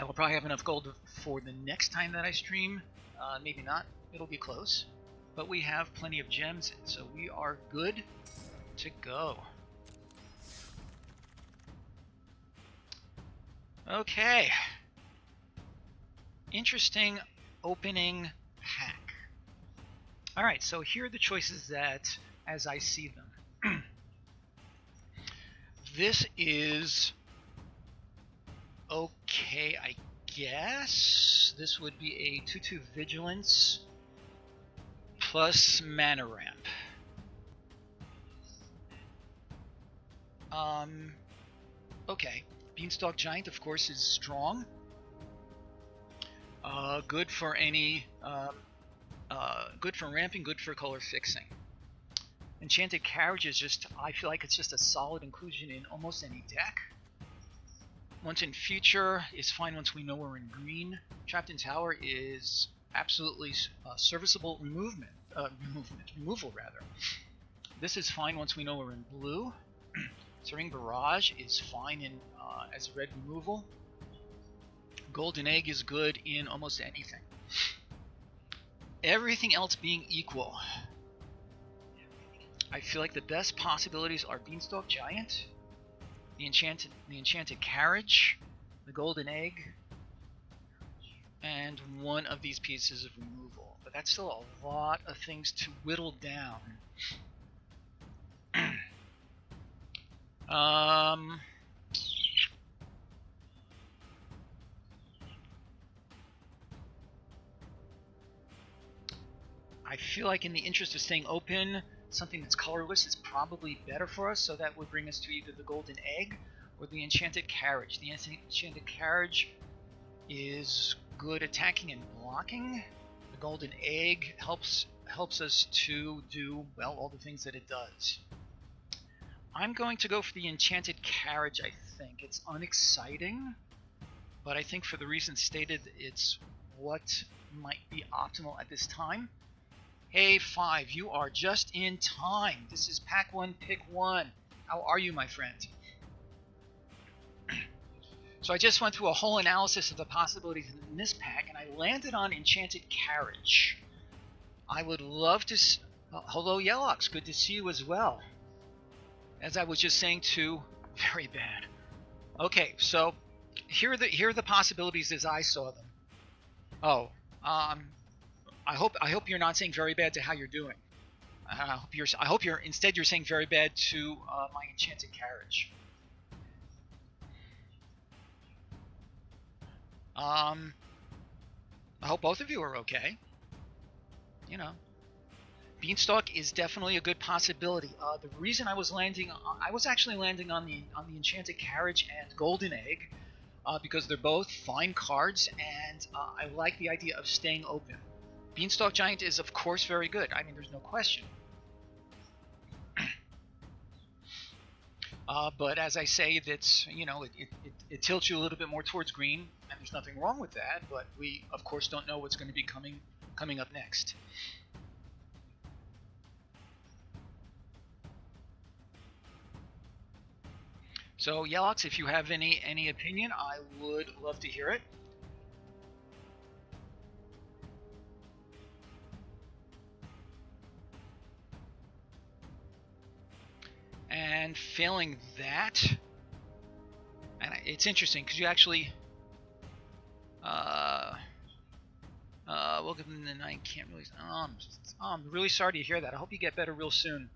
I will probably have enough gold for the next time that I stream. Maybe not. It'll be close. But we have plenty of gems, so we are good to go. Okay. Interesting opening pack. Alright, so here are the choices that, as I see them. This is okay, I guess. This would be a 2/2 Vigilance plus Mana Ramp. Okay. Beanstalk Giant, of course, is strong. Good for any, good for ramping, good for color fixing. Enchanted Carriage is just, I feel like it's just a solid inclusion in almost any deck. Once in Future is fine once we know we're in green. Trapped in Tower is absolutely serviceable removal rather. This is fine once we know we're in blue. Serene Barrage is fine in as red removal. Golden Egg is good in almost anything. Everything else being equal, I feel like the best possibilities are Beanstalk Giant, the Enchanted Carriage, the Golden Egg, and one of these pieces of removal. But that's still a lot of things to whittle down. I feel like in the interest of staying open, something that's colorless is probably better for us, so that would bring us to either the Golden Egg or the Enchanted Carriage. The Enchanted Carriage is good attacking and blocking. The Golden Egg helps us to do, well, all the things that it does. I'm going to go for the Enchanted Carriage, I think. It's unexciting, but I think for the reasons stated, it's what might be optimal at this time. Hey, 5, you are just in time. This is Pack 1, Pick 1. How are you, my friend? So I just went through a whole analysis of the possibilities in this pack, and I landed on Enchanted Carriage. I would love to... hello, Yellox. Good to see you as well. As I was just saying too, very bad. Okay, so here are the possibilities as I saw them. Oh, I hope you're not saying very bad to how you're doing. I hope you're instead you're saying very bad to my Enchanted Carriage. I hope both of you are okay. You know, Beanstalk is definitely a good possibility. The reason I was actually landing on the Enchanted Carriage and Golden Egg because they're both fine cards, and I like the idea of staying open. Beanstalk Giant is, of course, very good. I mean, there's no question. But as I say, that's, you know, it tilts you a little bit more towards green, and there's nothing wrong with that. But we, of course, don't know what's going to be coming up next. So, Yellox, if you have any opinion, I would love to hear it. And failing that, and it's interesting because you actually, welcome to the night. Can't really. I'm really sorry to hear that. I hope you get better real soon.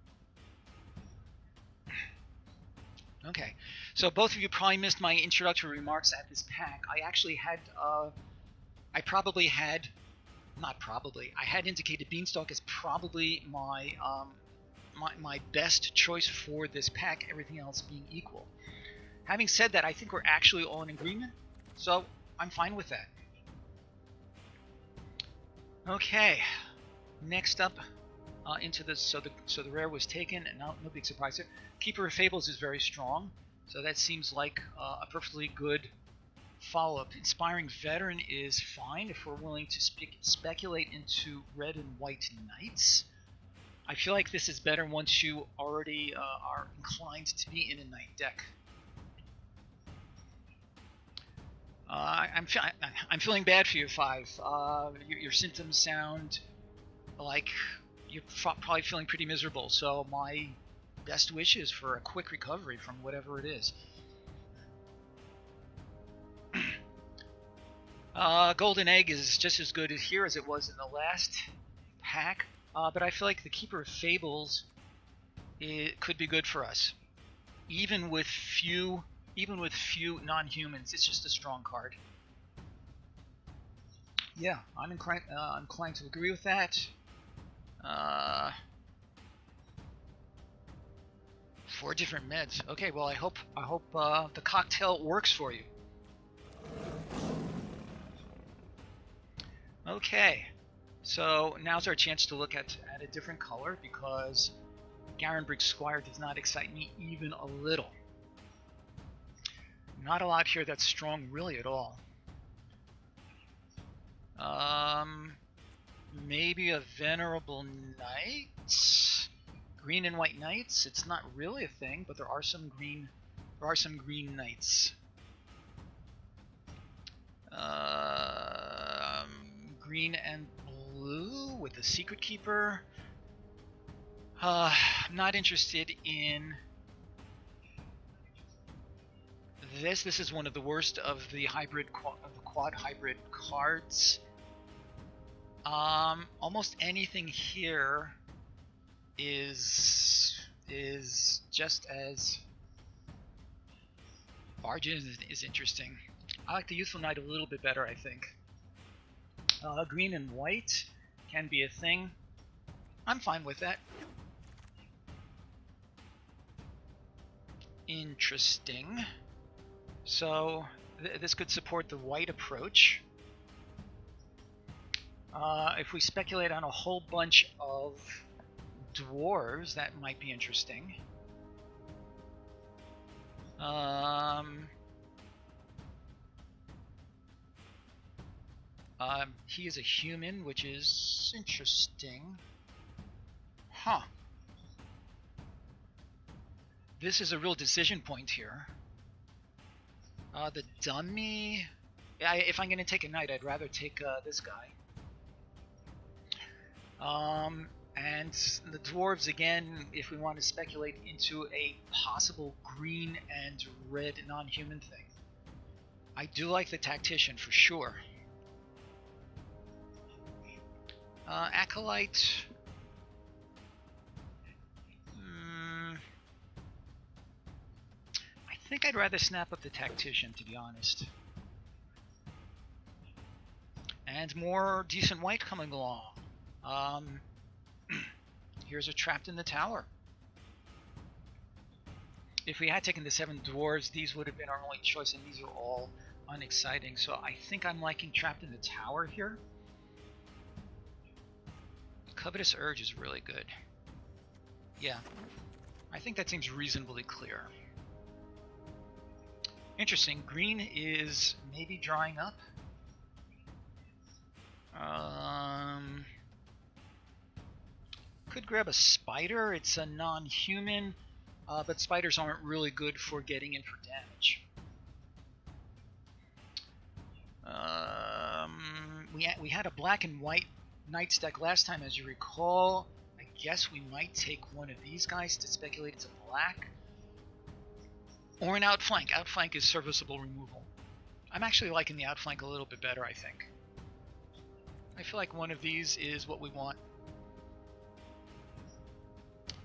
Okay, so both of you probably missed my introductory remarks at this pack. I actually had, I had indicated Beanstalk as probably my my best choice for this pack, everything else being equal. Having said that, I think we're actually all in agreement, so I'm fine with that. Okay, next up into this, so the rare was taken, and no big surprise here. Keeper of Fables is very strong, so that seems like a perfectly good follow-up. Inspiring Veteran is fine if we're willing to speculate into red and white knights. I feel like this is better once you already are inclined to be in a knight deck. I I'm feeling bad for you, 5. Your symptoms sound like you're probably feeling pretty miserable. So my best wishes for a quick recovery from whatever it is. Golden Egg is just as good here as it was in the last pack, but I feel like the Keeper of Fables could be good for us, even with few non-humans. It's just a strong card. Yeah, I'm inclined to agree with that. 4 different meds. Okay, well I hope the cocktail works for you. Okay, so now's our chance to look at a different color, because Garenbrig's Squire does not excite me even a little. Not a lot here that's strong really at all. Maybe a Venerable Knight? Green and white knights? It's not really a thing, but there are some green knights. Green and blue with the Secret Keeper. I'm not interested in this. This is one of the worst of the quad hybrid cards. Almost anything here is just as Bargain is interesting. I like the Youthful Knight a little bit better, I think. Green and white can be a thing. I'm fine with that. Interesting. So this could support the white approach. If we speculate on a whole bunch of dwarves, that might be interesting. He is a human, which is interesting. Huh. This is a real decision point here. The dummy... if I'm going to take a knight, I'd rather take this guy. And the dwarves, again, if we want to speculate into a possible green and red non-human thing. I do like the tactician for sure. Acolyte. I think I'd rather snap up the tactician, to be honest. And more decent white coming along. Here's a Trapped in the Tower. If we had taken the 7 dwarves, these would have been our only choice, and these are all unexciting. So I think I'm liking Trapped in the Tower here. Covetous Urge is really good. Yeah, I think that seems reasonably clear. Interesting. Green is maybe drying up. Could grab a spider. It's a non-human, but spiders aren't really good for getting in for damage. We had a black and white Knights deck last time, as you recall. I guess we might take one of these guys to speculate it's a black. Or an outflank. Outflank is serviceable removal. I'm actually liking the outflank a little bit better, I think. I feel like one of these is what we want.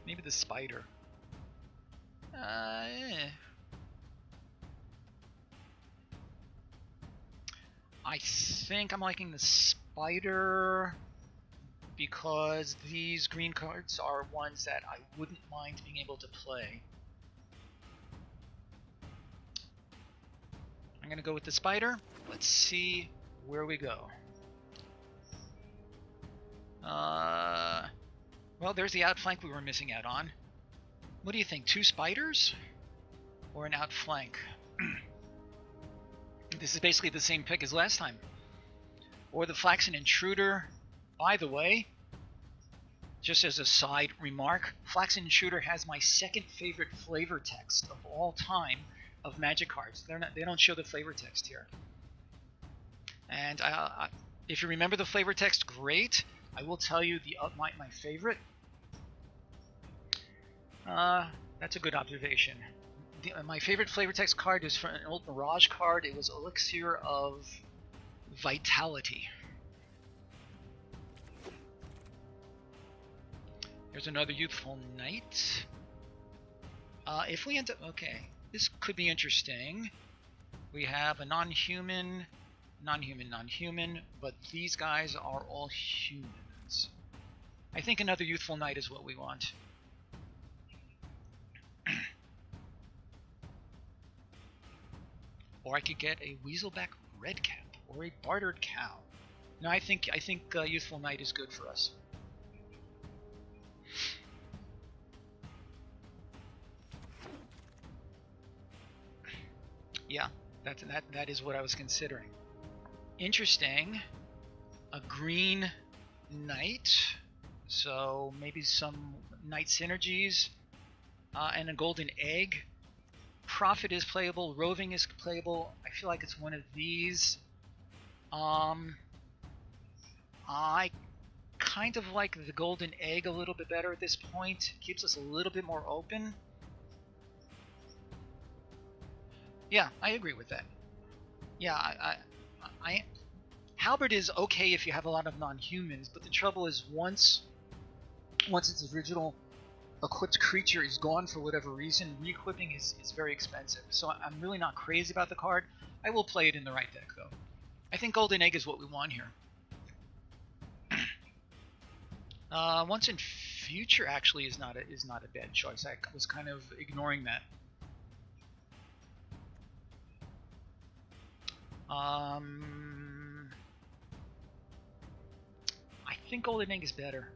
Maybe the spider. I think I'm liking the spider because these green cards are ones that I wouldn't mind being able to play. I'm gonna go with the spider. Let's see where we go. Well, there's the outflank we were missing out on. What do you think? 2 spiders? Or an outflank? This is basically the same pick as last time. Or the Flaxen Intruder. By the way, just as a side remark, Flaxen Intruder has my second favorite flavor text of all time of Magic cards. They don't show the flavor text here. And if you remember the flavor text, great. I will tell you my favorite. That's a good observation. My favorite flavor text card is from an old Mirage card. It was Elixir of Vitality. There's another Youthful Knight. If we end up... Okay, this could be interesting. We have a non-human, but these guys are all humans. I think another Youthful Knight is what we want. Or I could get a Weaselback Redcap or a Bartered Cow. No, I think Youthful Knight is good for us. Yeah, that is what I was considering. Interesting. A green knight, so maybe some knight synergies, and a golden egg. Prophet is playable. Roving is playable. I feel like it's one of these. I kind of like the golden egg a little bit better at this point. It keeps us a little bit more open. Yeah, I agree with that. Yeah, I Halberd is okay if you have a lot of non-humans, but the trouble is once its original equipped creature is gone for whatever reason, re-equipping is very expensive. So I'm really not crazy about the card. I will play it in the right deck though. I think Golden Egg is what we want here. Once in Future actually is not a bad choice. I was kind of ignoring that. I think Golden Egg is better.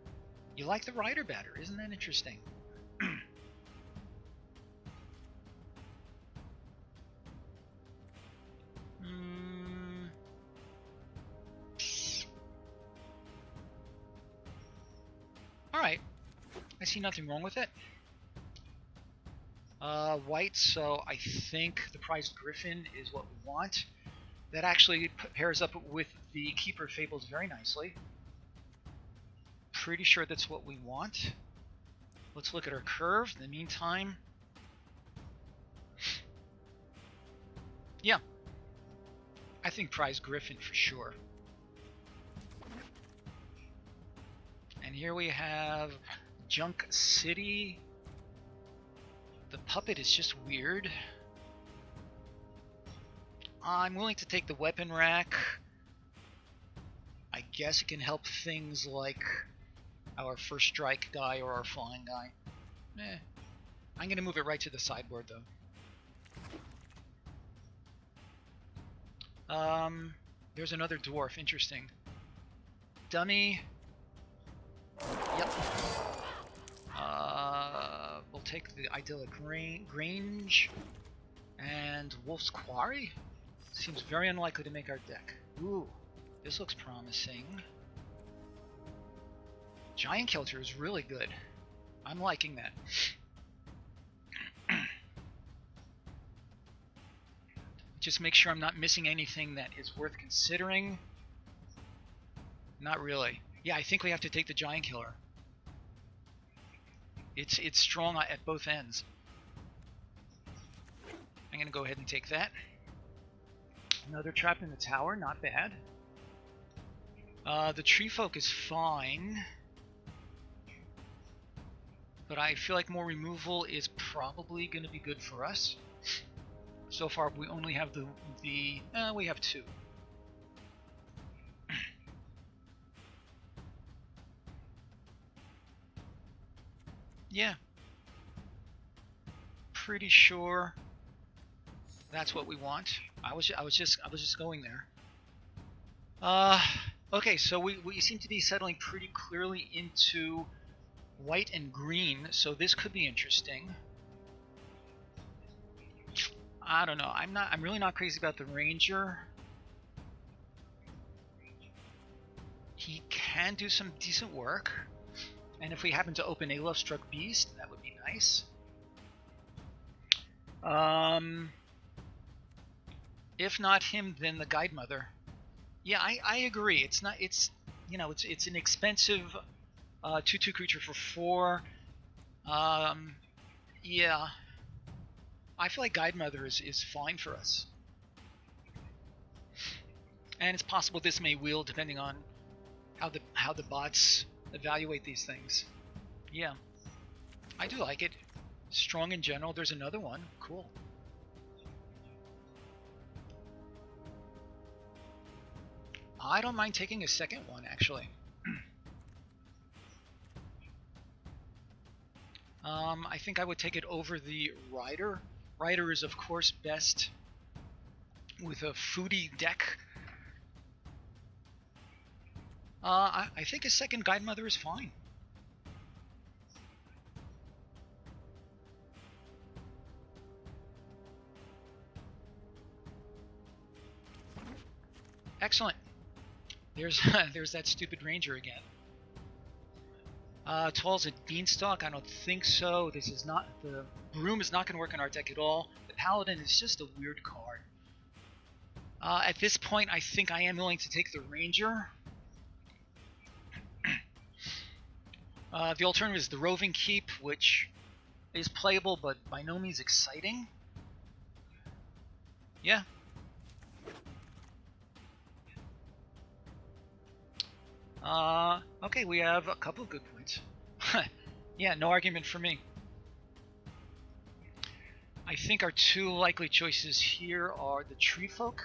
You like the Rider better, isn't that interesting? Alright. I see nothing wrong with it. White, so I think the Prized Griffin is what we want. That actually pairs up with the Keeper of Fables very nicely. Pretty sure that's what we want. Let's look at our curve in the meantime. Yeah. I think Prize Griffin for sure. And here we have Junk City. The puppet is just weird. I'm willing to take the weapon rack. I guess it can help things like our first strike guy or our flying guy. I'm going to move it right to the sideboard though. There's another dwarf. Interesting. Dummy. Yep. We'll take the Idyllic Grange and Wolf's Quarry. Seems very unlikely to make our deck. Ooh, this looks promising. Giant Kilter is really good. I'm liking that. Just make sure I'm not missing anything that is worth considering. Not really. Yeah, I think we have to take the Giant Killer. It's strong at both ends. I'm going to go ahead and take that. Another Trap in the Tower, not bad. The Tree Folk is fine. But I feel like more removal is probably going to be good for us. So far we only have we have two. Yeah. Pretty sure that's what we want. I was just going there. Okay, so we seem to be settling pretty clearly into white and green, so this could be interesting. I don't know. I'm really not crazy about the Ranger. He can do some decent work. And if we happen to open a Love-Struck Beast, that would be nice. If not him, then the Guide Mother. Yeah, I agree. It's not. It's it's an expensive 2/2 creature for 4. Yeah, I feel like Guide Mother is fine for us, and it's possible this may wheel depending on how the bots evaluate these things. Yeah, I do like it. Strong in general. There's another one. Cool. I don't mind taking a second one, actually. I think I would take it over the Rider. Rider is, of course, best with a foodie deck. I think a second Guide Mother is fine. Excellent. There's there's that stupid Ranger again. Tall's a Beanstalk. I don't think so. This is not the Broom is not going to work in our deck at all. The Paladin is just a weird card. At this point, I think I am willing to take the Ranger. The alternative is the Roving Keep, which is playable but by no means exciting. Yeah. Okay, we have a couple of good points. Yeah, no argument for me. I think our two likely choices here are the Tree Folk,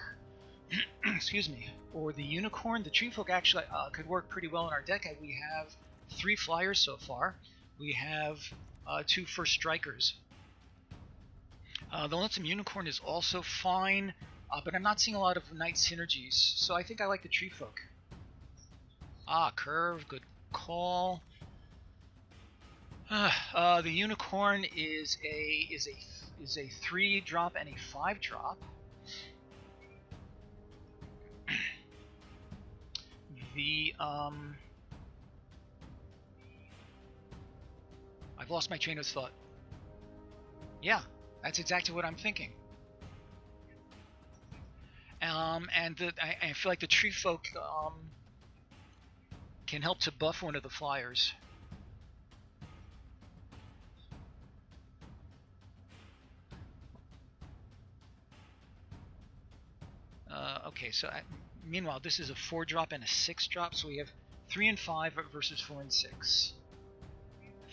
excuse me, or the Unicorn. The Tree Folk actually could work pretty well in our deck. We have 3 flyers so far. We have 2 first strikers. The Lonesome Unicorn is also fine, but I'm not seeing a lot of Knight synergies, so I think I like the Tree Folk. Curve, good call. The Unicorn is a 3-drop and a 5-drop. The I've lost my train of thought. Yeah, that's exactly what I'm thinking. And I feel like the Tree Folk can help to buff one of the flyers. Okay, so meanwhile, this is a 4-drop and a 6-drop, so we have 3 and 5 versus 4 and 6.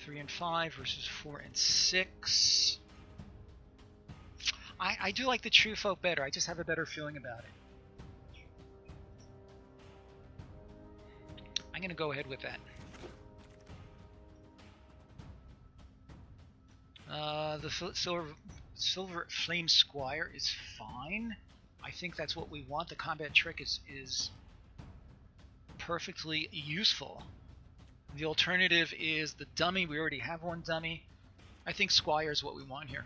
3 and 5 versus 4 and 6. I do like the Tree Folk better. I just have a better feeling about it. I'm going to go ahead with that. The Silver Flame Squire is fine. I think that's what we want. The combat trick is perfectly useful. The alternative is the dummy. We already have one dummy. I think Squire is what we want here.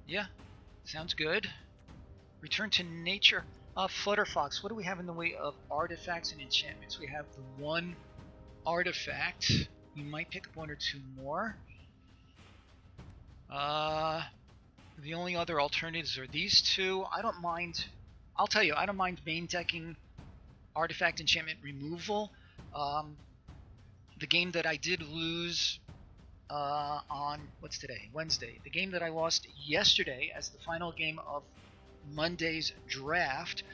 Yeah, sounds good. Return to nature. Flutterfox, what do we have in the way of artifacts and enchantments? We have the 1 artifact. We might pick up 1 or 2 more. The only other alternatives are these 2. I don't mind. I'll tell you, I don't mind main decking artifact enchantment removal. The game that I did lose on, what's today? Wednesday. The game that I lost yesterday as the final game of Monday's draft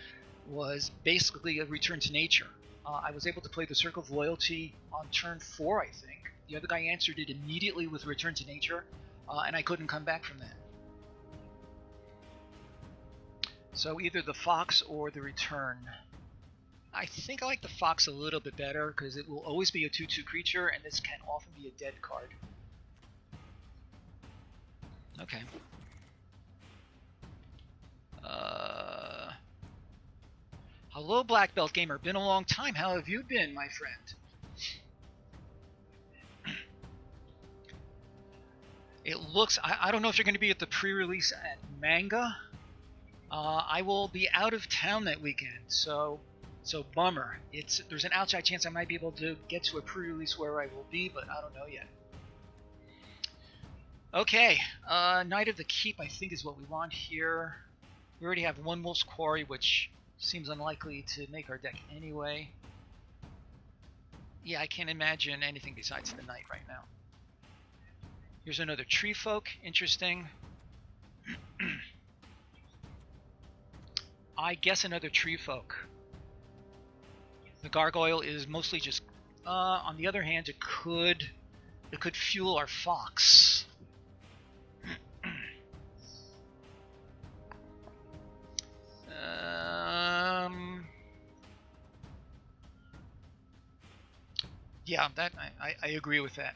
was basically a return to nature. I was able to play the Circle of Loyalty on turn 4, I think. The other guy answered it immediately with Return to Nature, and I couldn't come back from that. So either the Fox or the Return. I think I like the Fox a little bit better because it will always be a 2/2 creature, and this can often be a dead card. Okay. Hello, Black Belt Gamer. Been a long time. How have you been, my friend? It looks... I don't know if you're going to be at the pre-release at Manga. I will be out of town that weekend, so bummer. There's an outside chance I might be able to get to a pre-release where I will be, but I don't know yet. Okay, Knight of the Keep I think is what we want here. We already have one Wolf's Quarry, which seems unlikely to make our deck anyway. Yeah, I can't imagine anything besides the Knight right now. Here's another Tree Folk, interesting. I guess another Tree Folk. The Gargoyle is mostly just, on the other hand, it could fuel our Fox. Yeah, that I agree with that.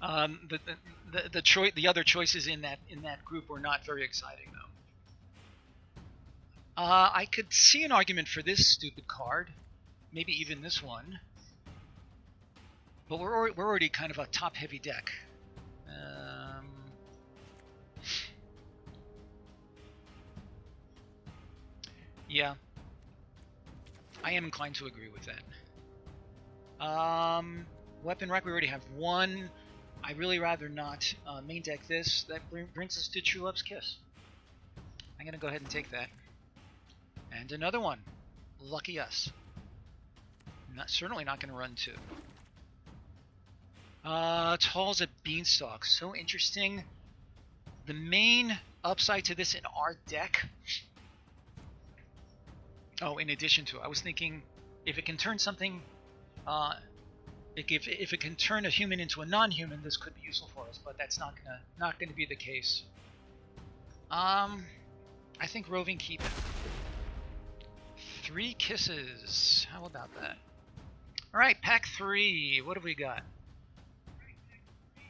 The other choices in that group were not very exciting though. I could see an argument for this stupid card, maybe even this one, but we're already kind of a top-heavy deck. Yeah, I am inclined to agree with that. Weapon rack, we already have one. I really rather not main deck this. That brings us to True Love's Kiss. I'm going to go ahead and take that. And another one. Lucky us. Certainly not going to run two. Tall's a Beanstalk. So interesting. The main upside to this in our deck... Oh, in addition to, I was thinking if it can turn something... if it can turn a human into a non-human, this could be useful for us, but that's not gonna be the case. I think Roving Keep. 3 kisses. How about that? All right, pack 3. What have we got?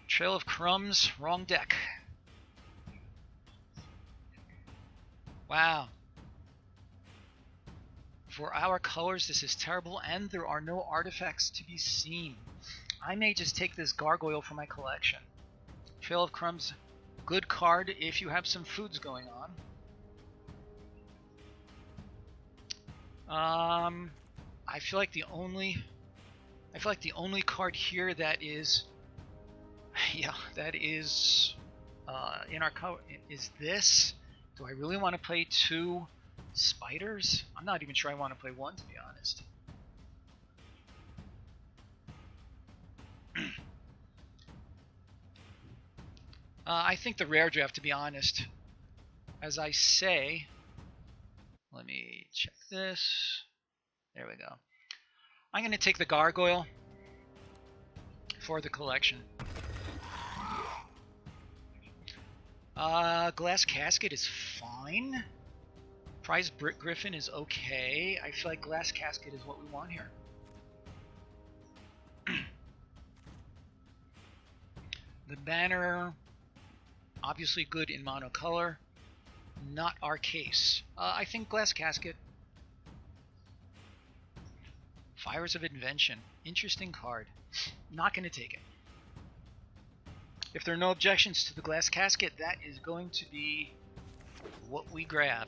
Trail of Crumbs. Wrong deck. Wow. For our colors, this is terrible, and there are no artifacts to be seen. I may just take this Gargoyle for my collection. Trail of Crumbs, good card if you have some foods going on. I feel like the only card here that is, in our cover is this. Do I really want to play 2 spiders? I'm not even sure I want to play 1, to be honest. I think the rare draft, to be honest, as I say, let me check this. There we go. I'm going to take the Gargoyle for the collection. Glass Casket is fine. Prize Brick Griffin is okay. I feel like Glass Casket is what we want here. The banner, obviously good in monocolor. Not our case. I think Glass Casket. Fires of Invention. Interesting card. Not going to take it. If there are no objections to the Glass Casket, that is going to be what we grab.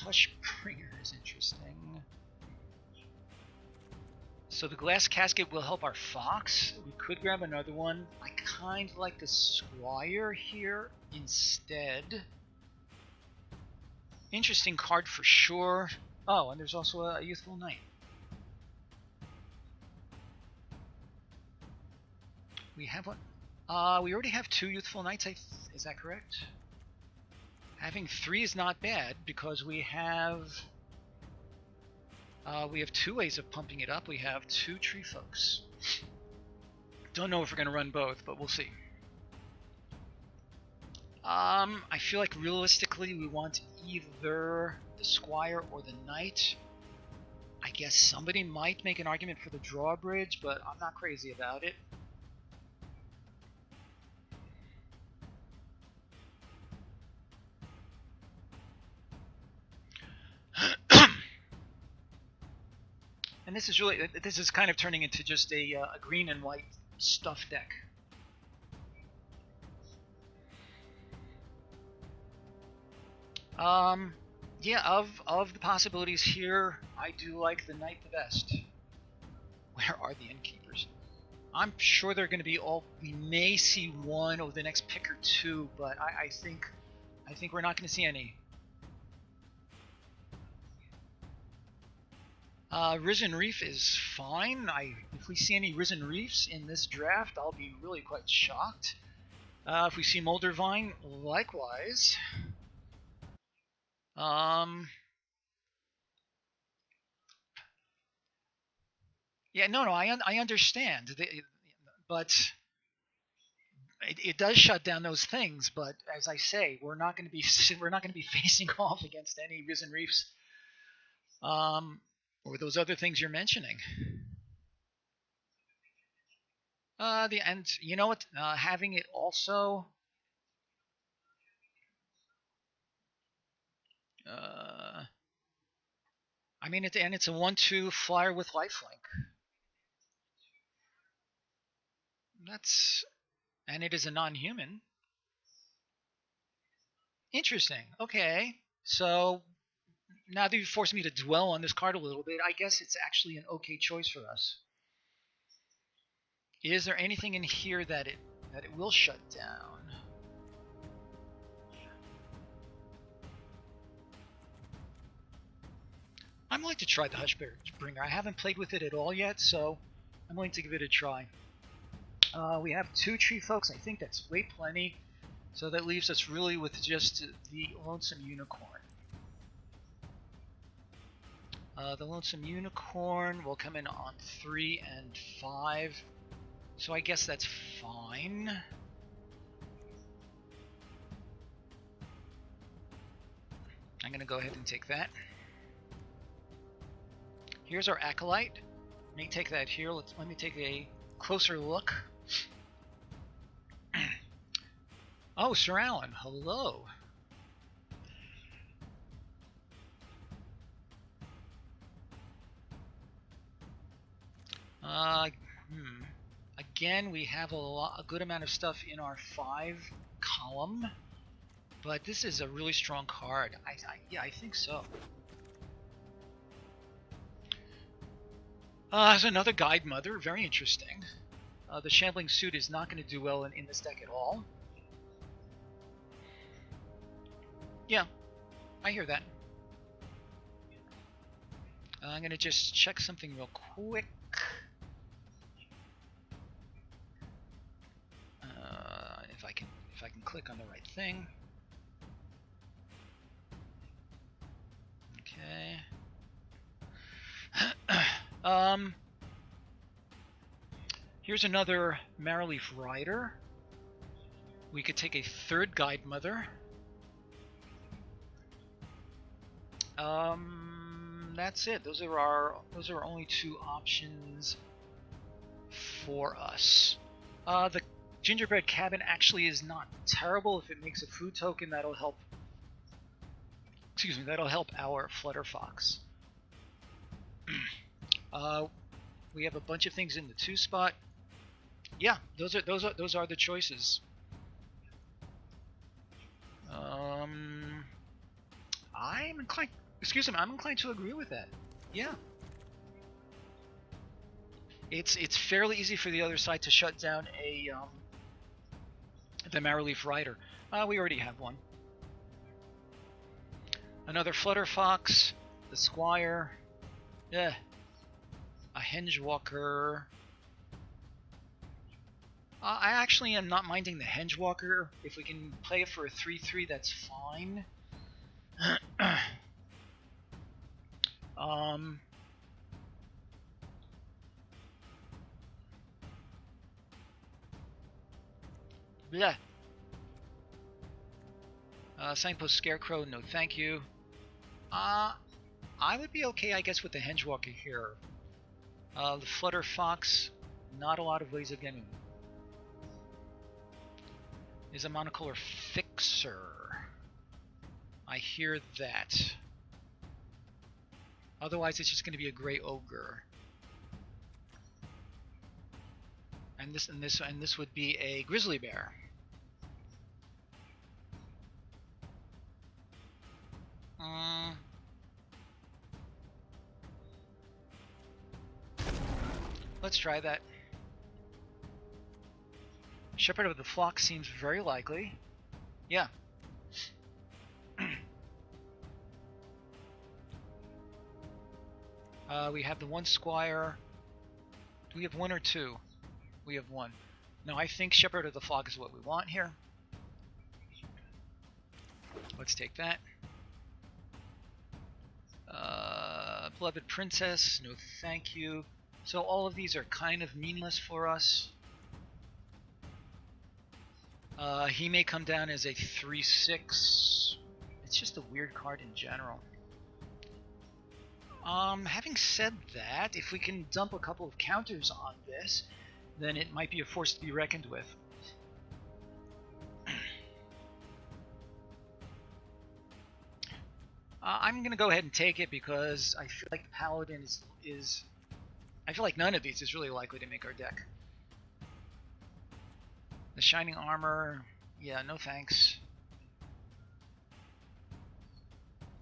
Hushbringer is interesting. So the Glass Casket will help our Fox. We could grab another one. I kind of like the Squire here instead. Interesting card for sure. Oh, and there's also a Youthful Knight. We have one. We already have 2 Youthful Knights. Is that correct? Having 3 is not bad because we have 2 ways of pumping it up. We have 2 Tree Folks. Don't know if we're going to run both, but we'll see. I feel like realistically we want either the Squire or the Knight. I guess somebody might make an argument for the Drawbridge, but I'm not crazy about it. And this is kind of turning into just a green and white stuff deck. Yeah, of the possibilities here, I do like the Knight the best. Where are the Innkeepers? I'm sure they're going to be all. We may see one over the next pick or two, but I think we're not going to see any. Risen Reef is fine. If we see any Risen Reefs in this draft, I'll be really quite shocked. If we see Moldervine, likewise. Yeah, no, I understand, but it does shut down those things. But as I say, we're not going to be facing off against any Risen Reefs, or those other things you're mentioning. And you know what? Having it also. I mean, it's a 1/2 flyer with lifelink. And it is a non-human. Interesting. Okay, so now that you've forced me to dwell on this card a little bit, I guess it's actually an okay choice for us. Is there anything in here that it will shut down? I'm willing to try the Hushbringer. I haven't played with it at all yet, so I'm willing to give it a try. We have 2 Tree Folks. I think that's way plenty. So that leaves us really with just the Lonesome Unicorn. The Lonesome Unicorn will come in on 3 and 5. So I guess that's fine. I'm going to go ahead and take that. Here's our Acolyte. Let me take that here. Let me take a closer look. Oh, Sir Alan, hello. Again, we have a good amount of stuff in our 5 column, but this is a really strong card. Yeah, I think so. There's another Guide Mother, very interesting. The Shambling Suit is not going to do well in this deck at all. Yeah, I hear that. I'm going to just check something real quick. If I can click on the right thing. Okay. Here's another Marrowleaf Rider. We could take a 3rd Guide Mother. That's it. Those are only 2 options for us. The Gingerbread Cabin actually is not terrible. If it makes a food token, that'll help. Excuse me, that'll help our Flutterfox. We have a bunch of things in the 2 spot. Yeah, those are the choices. I'm inclined to agree with that. Yeah. It's fairly easy for the other side to shut down the Marrowleaf Rider. We already have one. Another Flutterfox, the Squire, a Hengewalker. I actually am not minding the Hengewalker. If we can play it for a 3/3, that's fine. Yeah. Signpost Scarecrow, no thank you. I would be okay, I guess, with the Hengewalker here. The Flutterfox, not a lot of ways of getting. Is a monocolor Fixer. I hear that. Otherwise, it's just going to be a gray ogre. And this would be a grizzly bear. Let's try that. Shepherd of the Flock seems very likely. Yeah. We have the one Squire. Do we have one or two? We have one. No, I think Shepherd of the Flock is what we want here. Let's take that. Beloved Princess, no thank you. So all of these are kind of meaningless for us. He may come down as a 3/6. It's just a weird card in general. Having said that, if we can dump a couple of counters on this, then it might be a force to be reckoned with. I'm going to go ahead and take it because I feel like the Paladin is... I feel like none of these is really likely to make our deck. The Shining Armor, yeah, no thanks.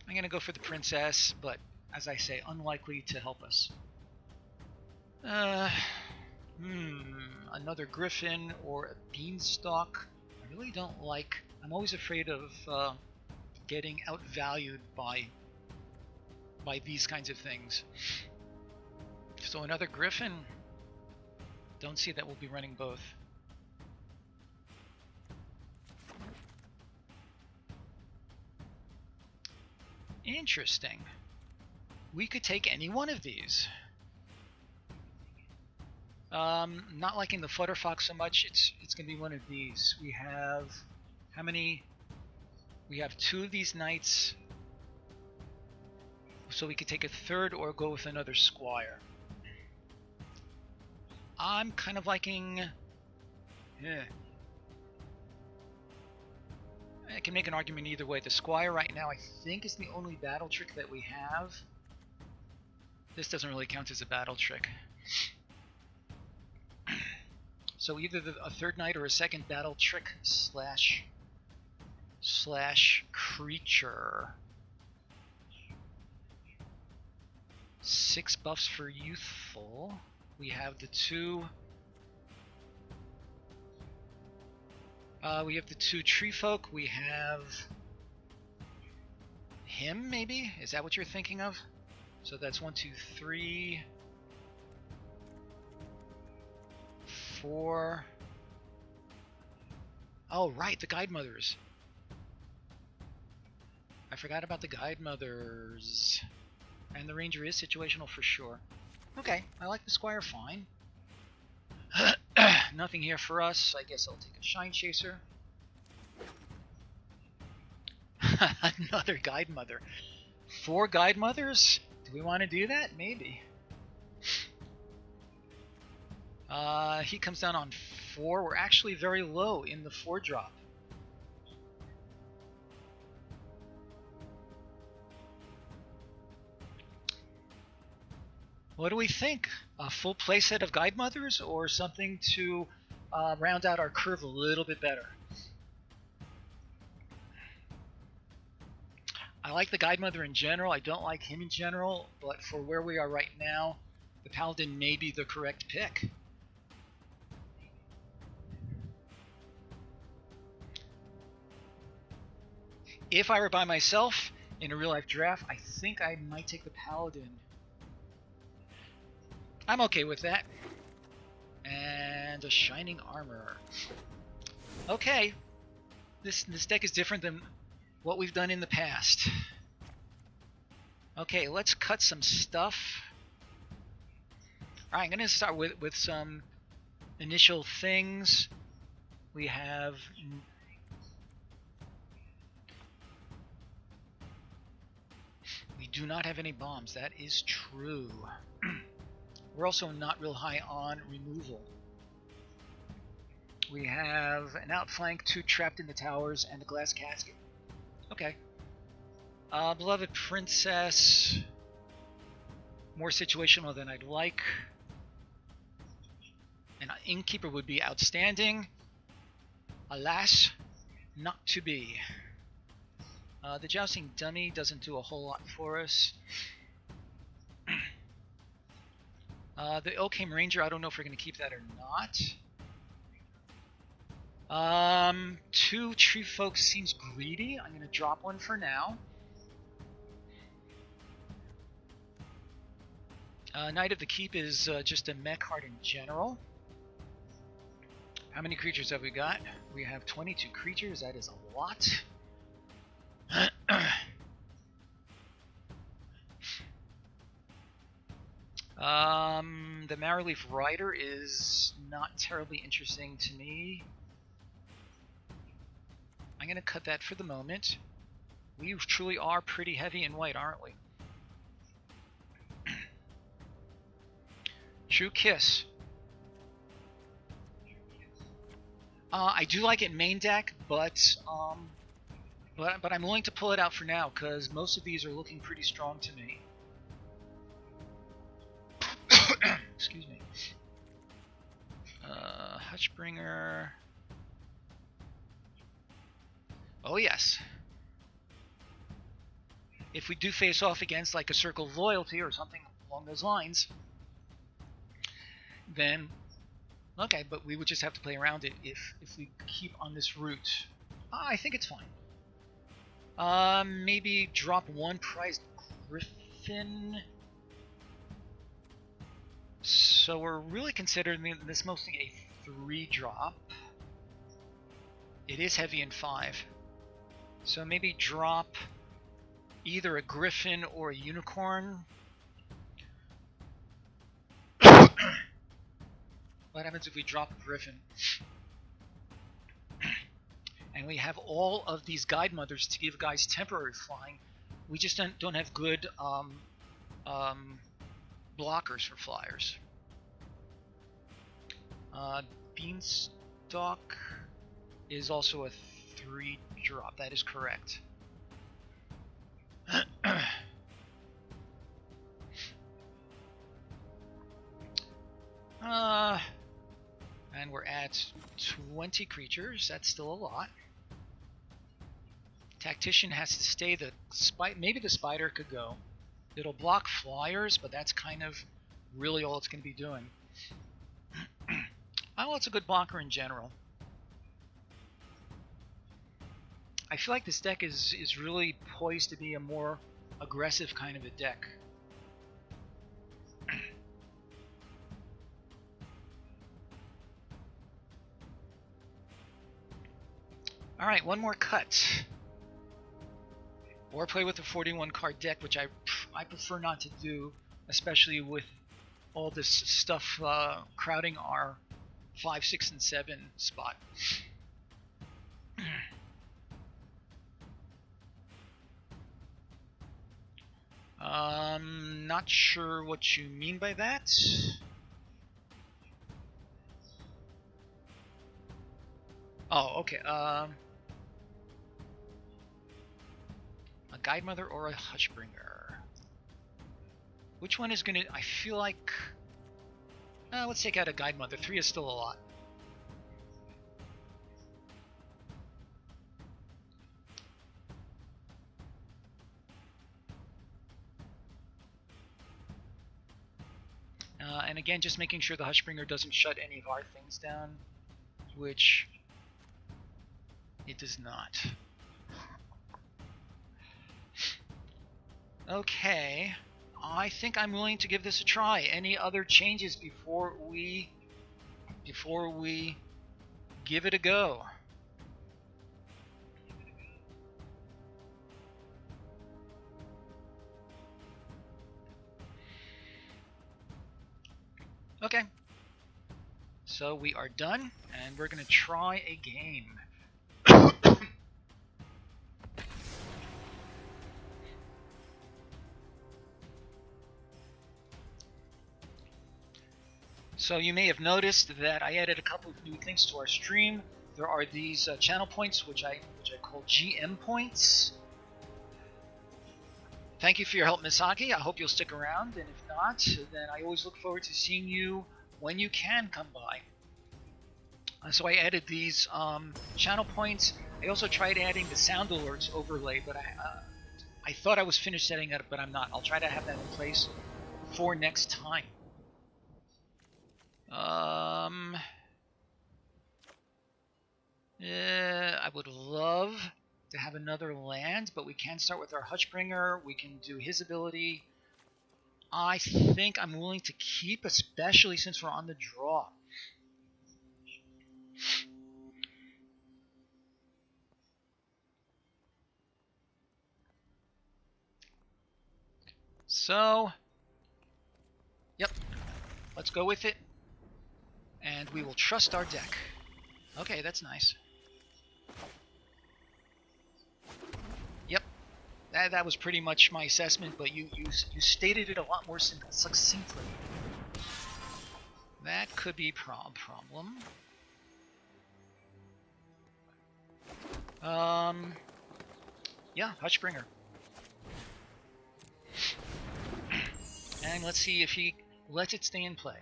I'm going to go for the Princess, but as I say, unlikely to help us. Another Griffin or a Beanstalk. I really don't like... I'm always afraid of getting outvalued by these kinds of things. So another Griffin. Don't see that we'll be running both. Interesting. We could take any one of these. Not liking the Flutterfox so much. It's gonna be one of these. We have how many? We have two of these knights. So we could take a third or go with another Squire. I'm kind of liking... I can make an argument either way. The Squire right now I think is the only battle trick that we have. This doesn't really count as a battle trick. So either a third knight or a second battle trick slash creature. 6 buffs for youthful. We have the two... we have the two tree folk. We have him, maybe? Is that what you're thinking of? So that's 1, 2, 3, 4. Oh, right, the Guide Mothers. I forgot about the Guide Mothers. And the Ranger is situational for sure. Okay, I like the Squire fine. Nothing here for us. I guess I'll take a Shine Chaser. Another Guide Mother. 4 Guide Mothers? Do we want to do that? Maybe. He comes down on 4. We're actually very low in the 4 drop. What do we think? A full playset of Guide Mothers or something to round out our curve a little bit better? I like the Guide Mother in general. I don't like him in general, but for where we are right now, the Paladin may be the correct pick. If I were by myself in a real-life draft, I think I might take the Paladin. I'm okay with that. And a Shining Armor. Okay. This deck is different than what we've done in the past. Okay, let's cut some stuff. Alright, I'm going to start with some initial things. We have... We do not have any bombs. That is true. We're also not real high on removal. We have an outflank, 2 trapped in the towers, and a glass casket. Okay. Beloved Princess. More situational than I'd like. An Innkeeper would be outstanding. Alas, not to be. The Jousting Dummy doesn't do a whole lot for us. The Oakham Ranger, I don't know if we're going to keep that or not. Two tree folks seems greedy. I'm gonna drop one for now. Knight of the Keep is just a mech card in general. How many creatures have we got? We have 22 creatures. That is a lot. The Marrowleaf Rider is not terribly interesting to me. I'm going to cut that for the moment. We truly are pretty heavy in white, aren't we? True Kiss. I do like it main deck, but I'm willing to pull it out for now because most of these are looking pretty strong to me. Excuse me. Hutchbringer. Oh yes. If we do face off against like a Circle of Loyalty or something along those lines, then okay, but we would just have to play around it if we keep on this route. I think it's fine. Maybe drop one prized Griffin. So we're really considering this mostly a 3-drop. It is heavy in 5. So maybe drop either a Griffin or a Unicorn. What happens if we drop a Griffin? And we have all of these Guide Mothers to give guys temporary flying. We just don't have good blockers for flyers. Beanstalk is also a 3-drop. That is correct. And we're at 20 creatures. That's still a lot. Tactician has to stay. Maybe the Spider could go. It'll block flyers, but that's kind of really all it's going to be doing. Oh, it's a good blocker in general. I feel like this deck is really poised to be a more aggressive kind of a deck. Alright, one more cut. Or play with a 41 card deck, which I prefer not to do, especially with all this stuff crowding our 5, 6, and 7 spot. Not sure what you mean by that. Oh, okay. A Guide Mother or a Hutchbringer? Which one is gonna... I feel like... let's take out a Guide Mother. 3 is still a lot. And again, just making sure the Hutchbringer doesn't shut any of our things down, which it does not. Okay, I think I'm willing to give this a try. Any other changes before we give it a go? Okay, so we are done, and we're going to try a game. So you may have noticed that I added a couple of new things to our stream. There are these channel points, which I call GM points. Thank you for your help, Misaki. I hope you'll stick around, and if not, then I always look forward to seeing you when you can come by. So I added these channel points. I also tried adding the sound alerts overlay, but I thought I was finished setting it up, but I'm not. I'll try to have that in place for next time. another land, but we can start with our Hutchbringer. We can do his ability. I think I'm willing to keep, especially since we're on the draw. So, yep, let's go with it. And we will trust our deck. Okay, that's nice. Yep, that was pretty much my assessment, but you stated it a lot more succinctly. That could be a problem. Yeah, Hutchbringer. And let's see if he lets it stay in play.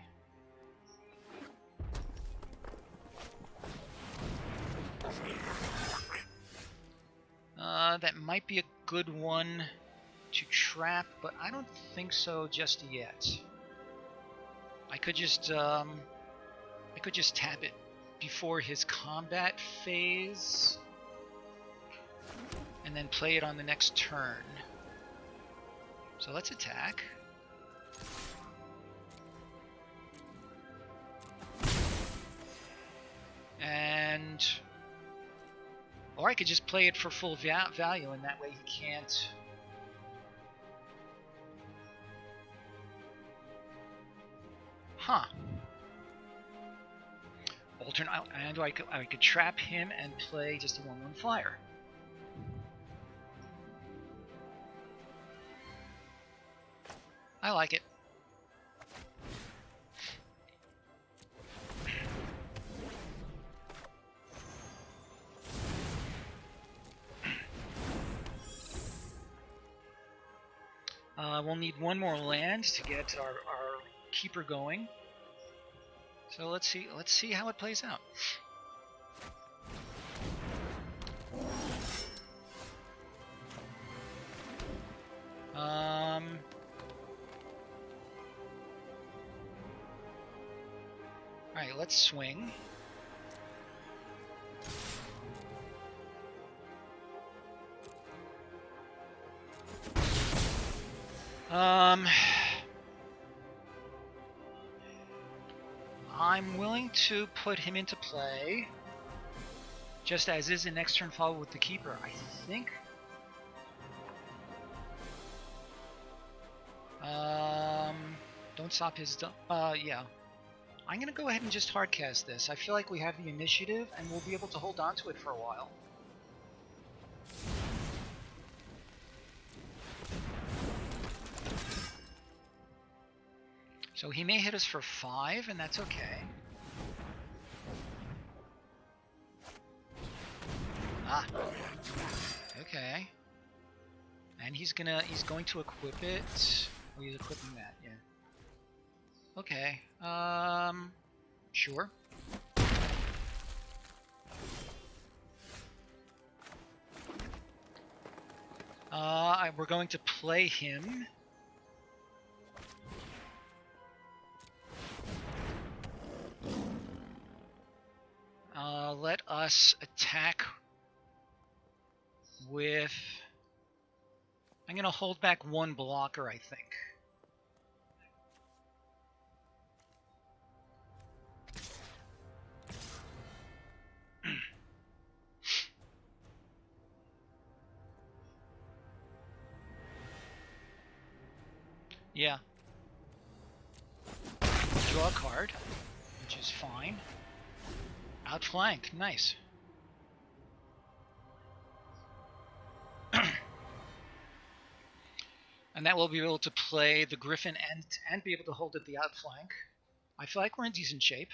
That might be a good one to trap, but I don't think so just yet. I could just tap it before his combat phase, and then play it on the next turn. So let's attack. And or I could just play it for full value, and that way he can't. Huh. Alternate, and I could trap him and play just a 1/1 flyer. I like it. We'll need one more land to get our keeper going. So let's see how it plays out. All right, let's swing. I'm willing to put him into play, just as is an next turn follow with the keeper. I think. Don't stop his. Yeah. I'm gonna go ahead and just hardcast this. I feel like we have the initiative, and we'll be able to hold on to it for a while. So he may hit us for 5, and that's okay. Ah. Okay. And he's going to equip it. Oh, he's equipping that, yeah. Okay. Sure. We're going to play him. Let us attack with... I'm going to hold back one blocker, I think. Yeah. Draw a card, which is fine. Outflank, nice. And that will be able to play the Griffin and be able to hold at the outflank. I feel like we're in decent shape.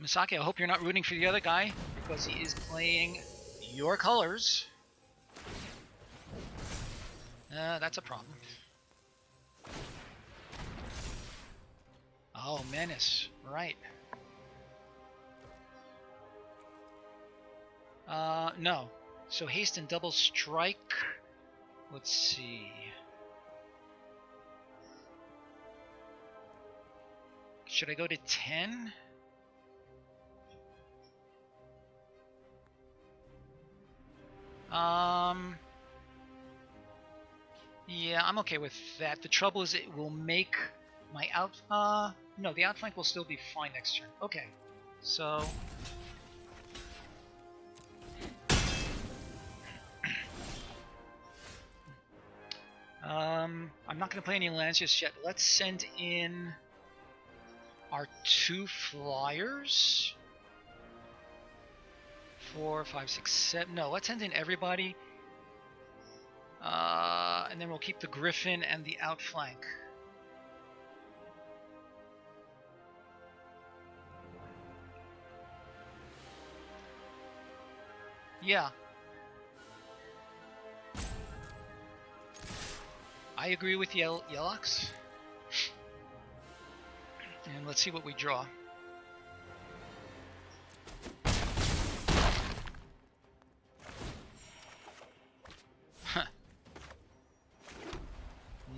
Misaki, I hope you're not rooting for the other guy, because he is playing your colors. That's a problem. Oh, Menace, right. No. So haste and double strike. Let's see. Should I go to 10? Yeah, I'm okay with that. The trouble is it will make my no, the outflank will still be fine next turn. Okay. So I'm not going to play any lands just yet. Let's send in our 2 flyers. 4, 5, 6, 7. No, let's send in everybody. And then we'll keep the Griffin and the outflank. Yeah. I agree with Yelox. And let's see what we draw. Huh.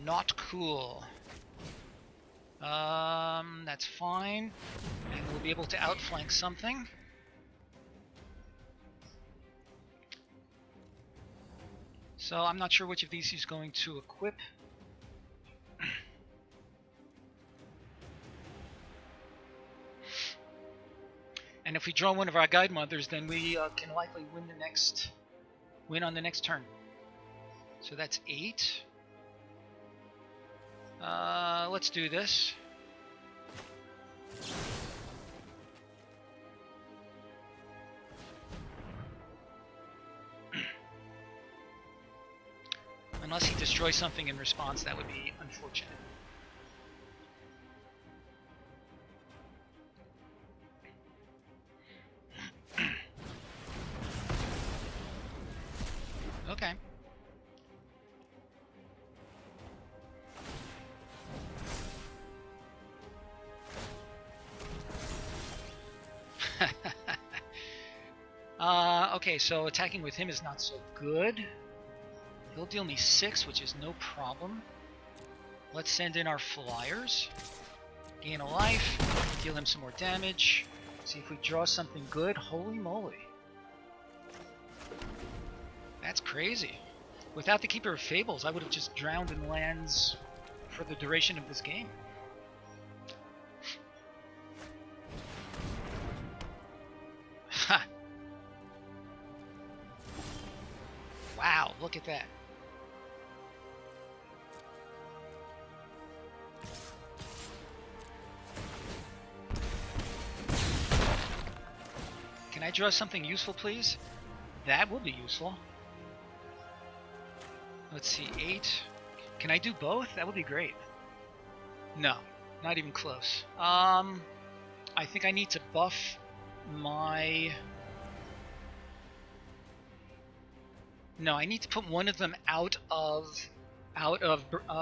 Not cool. That's fine. And we'll be able to outflank something. So I'm not sure which of these he's going to equip. And if we draw one of our guide mothers, then we can likely win on the next turn. So that's 8. Let's do this. Unless he destroys something in response, that would be unfortunate. Okay. Okay, so attacking with him is not so good. He'll deal me 6, which is no problem. Let's send in our flyers. Gain a life, deal him some more damage. See if we draw something good. Holy moly. That's crazy. Without the Keeper of Fables, I would have just drowned in lands for the duration of this game. Ha! Wow, look at that. Can I draw something useful, please? That will be useful. Let's see, 8. Can I do both? That would be great. No, not even close. I think I need to buff my... No, I need to put one of them out of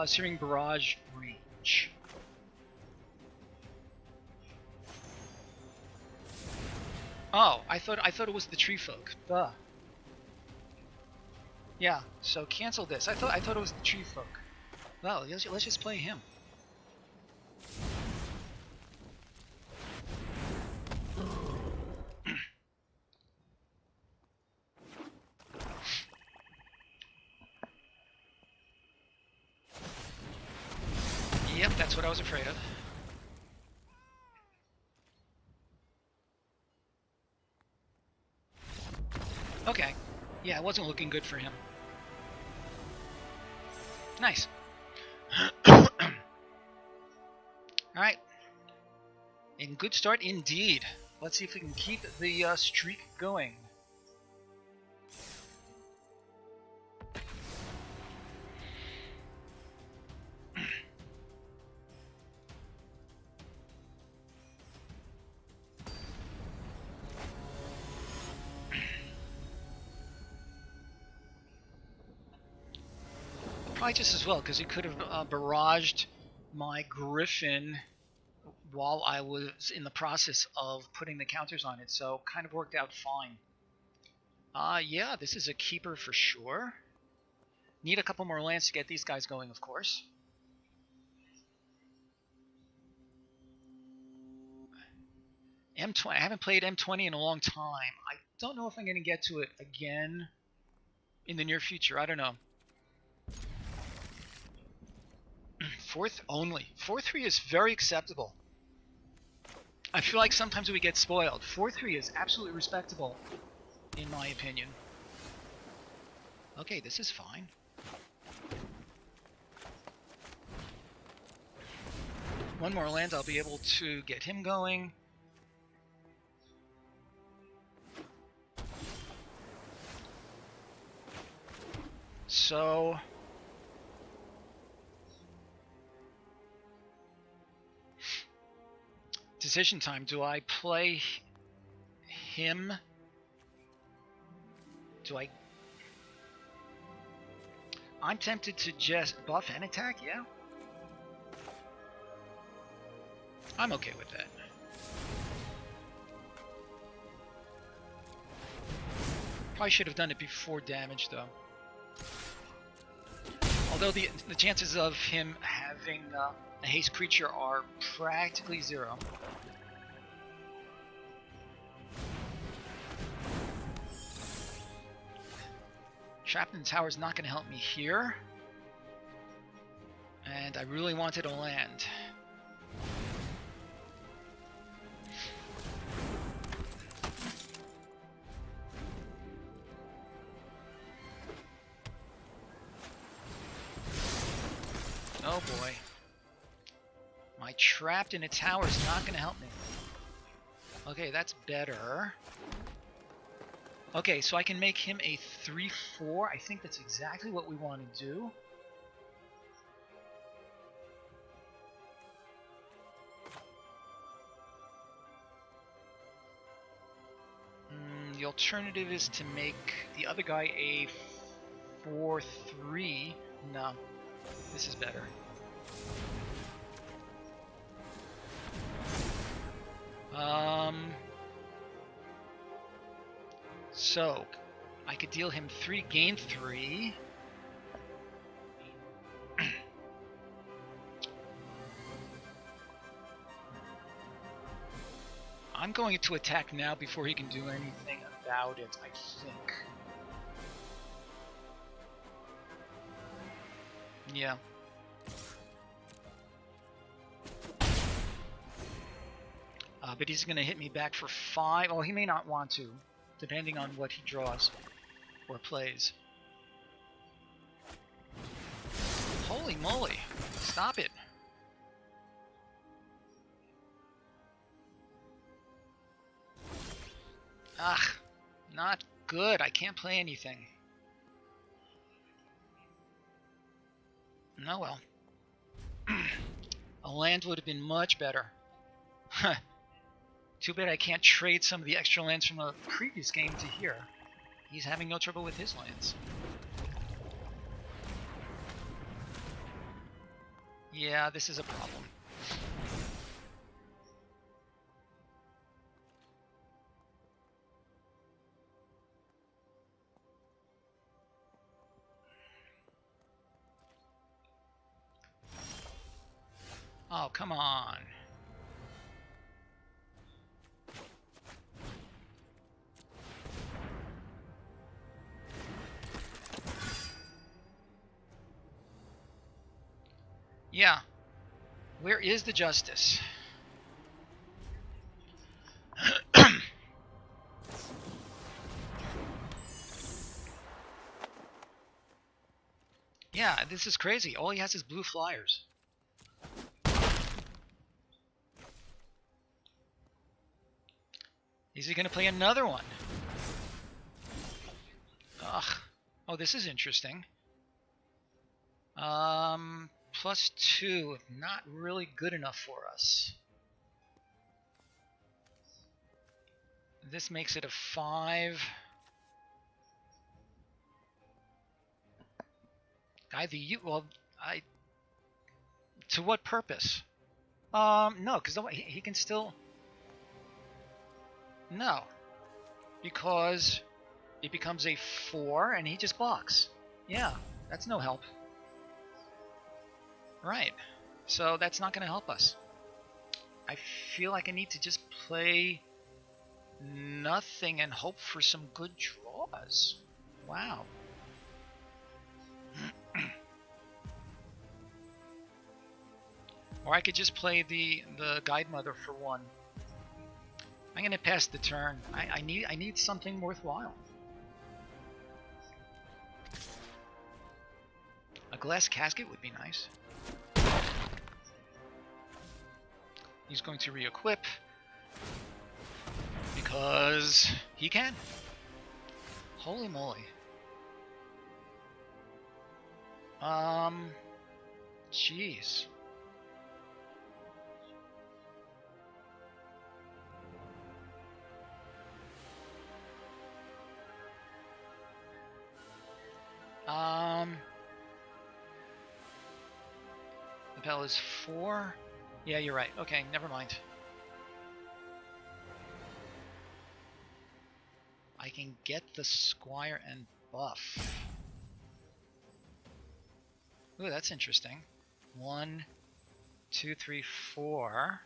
Searing Barrage range. Oh, I thought it was the Tree Folk. Duh. Yeah, so cancel this. I thought it was the Tree Folk. Well, let's just play him. Yep, that's what I was afraid of. Okay. Yeah, it wasn't looking good for him. Nice. Alright. A good start indeed. Let's see if we can keep the streak going. Probably just as well, because he could have barraged my Griffin while I was in the process of putting the counters on it, so kind of worked out fine. Yeah, this is a keeper for sure. Need a couple more lands to get these guys going, of course. M20. I haven't played M20 in a long time. I don't know if I'm going to get to it again in the near future. I don't know. Fourth only. 4-3 is very acceptable. I feel like sometimes we get spoiled. 4-3 is absolutely respectable, in my opinion. Okay, this is fine. One more land, I'll be able to get him going. So decision time. Do I play him? I'm tempted to just buff and attack, yeah? I'm okay with that. Probably should have done it before damage, though. Although the chances of him having a haste creature are practically 0. Trapped in the tower is not going to help me here. And I really wanted a land. Oh boy. My trapped in a tower is not going to help me. Okay, that's better. Okay, so I can make him a 3/4. I think that's exactly what we want to do. The alternative is to make the other guy a 4/3. No, this is better. So I could deal him 3, gain 3. I'm going to attack now before he can do anything about it, I think. Yeah. But he's going to hit me back for 5. Oh, he may not want to, depending on what he draws or plays. Holy moly. Stop it. Ugh, not good. I can't play anything. Oh well. A land would have been much better. Too bad I can't trade some of the extra lands from the previous game to here. He's having no trouble with his lands. Yeah, this is a problem. Oh, come on. Yeah. Where is the justice? Yeah, this is crazy. All he has is blue flyers. Is he going to play another one? Ugh. Oh, this is interesting. +2. Not really good enough for us. This makes it a 5. To what purpose? No, because he can still... No. Because it becomes a 4, and he just blocks. Yeah, that's no help. Right. So that's not going to help us. I feel like I need to just play nothing and hope for some good draws. Wow. Or I could just play the Guide Mother for 1. I'm going to pass the turn. I need something worthwhile. A glass casket would be nice. He's going to re-equip because he can. Holy moly. Jeez. The bell is 4. Yeah, you're right. Okay, never mind. I can get the Squire and buff. Ooh, that's interesting. 1, 2, 3, 4.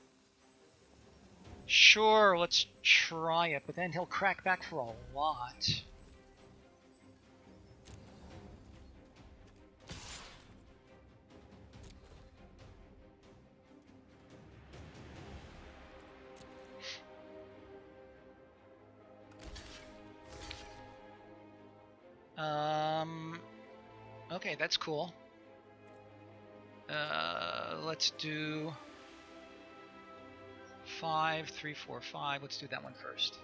Sure, let's try it, but then he'll crack back for a lot. Okay, that's cool. Let's do 5, 3, 4, 5. Let's do that one first.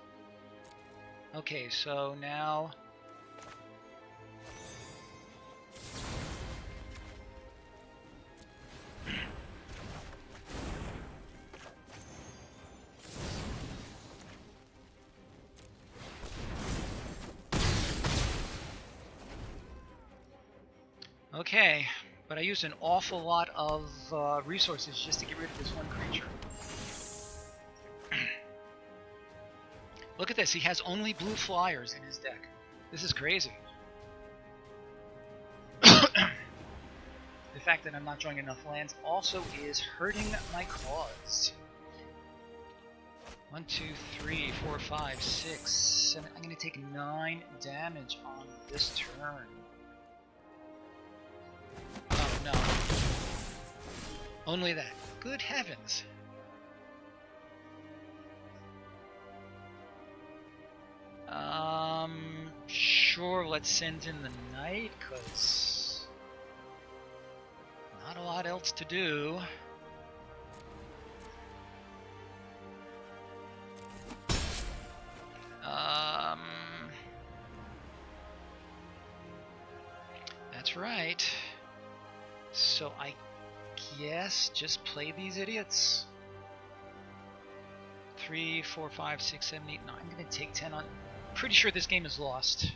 Okay, so now okay, but I used an awful lot of resources just to get rid of this one creature. Look at this, he has only blue flyers in his deck. This is crazy. The fact that I'm not drawing enough lands also is hurting my cause. 1, 2, 3, 4, 5, 6, 7. I'm going to take 9 damage on this turn. Oh no. Only that. Good heavens. Sure, let's send in the knight, because not a lot else to do. That's right. So I guess just play these idiots. 3, 4, 5, 6, 7, 8, 9. I'm going to take 10 on... Pretty sure this game is lost.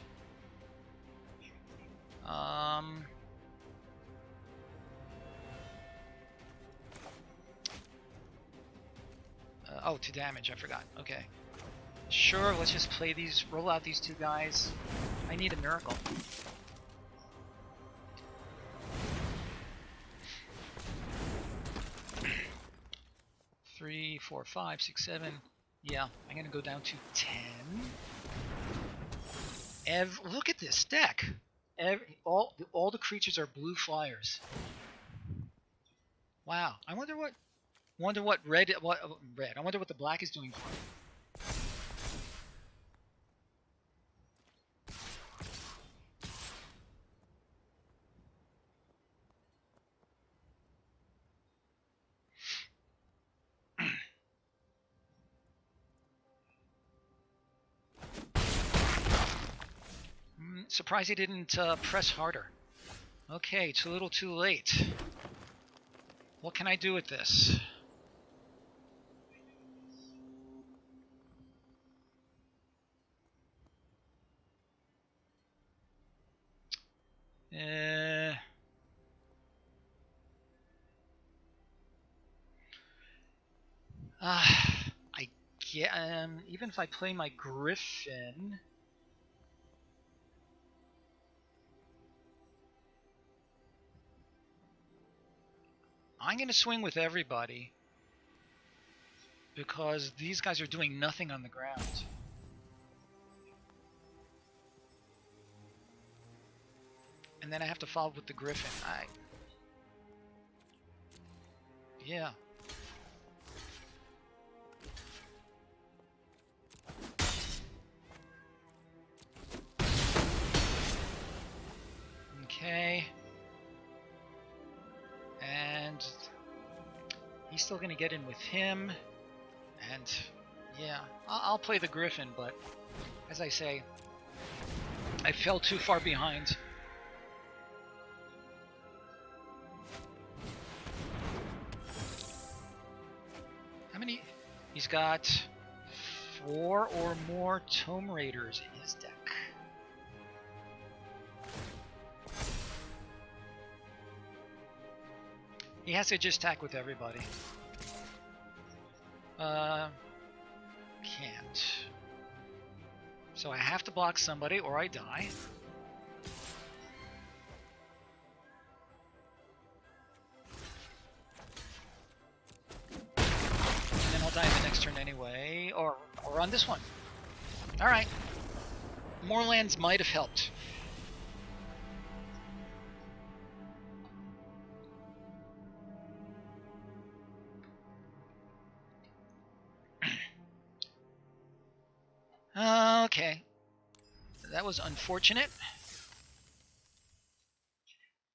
Oh, to damage, I forgot. Okay. Sure, let's just play these, roll out these 2 guys. I need a miracle. Three, 4, 5, 6, 7. Yeah, I'm gonna go down to 10. Look at this deck. All the creatures are blue flyers. Wow. I wonder what red. I wonder what the black is doing for me. Surprised he didn't press harder. Okay, it's a little too late. What can I do with this? I get, even if I play my Griffin, I'm going to swing with everybody because these guys are doing nothing on the ground. And then I have to follow with the Griffin. Yeah. Okay. And he's still going to get in with him. And yeah, I'll play the Griffin, but as I say, I fell too far behind. How many? He's got 4 or more Tomb Raiders in his deck. He has to just attack with everybody. Can't. So I have to block somebody or I die. And then I'll die the next turn anyway, or on this one. Alright. More lands might have helped. Okay. That was unfortunate.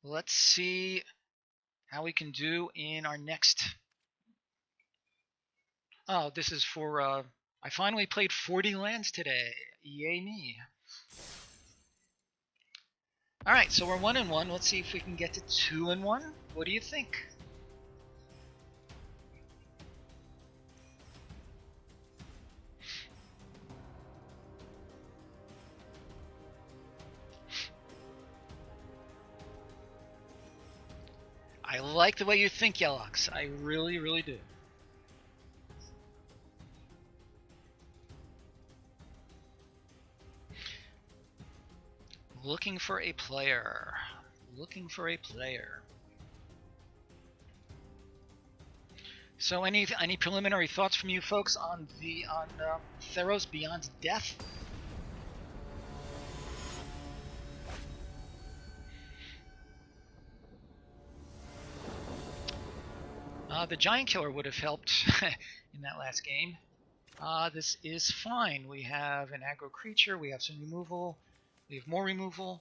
Let's see how we can do in our next... Oh, this is for... I finally played 40 lands today. Yay me. Alright, so we're 1-1. Let's see if we can get to 2-1. What do you think? I like the way you think, Yelox. I really, really do. Looking for a player. Looking for a player. So, any preliminary thoughts from you folks on Theros Beyond Death? The Giant Killer would have helped in that last game. This is fine. We have an aggro creature. We have some removal. We have more removal.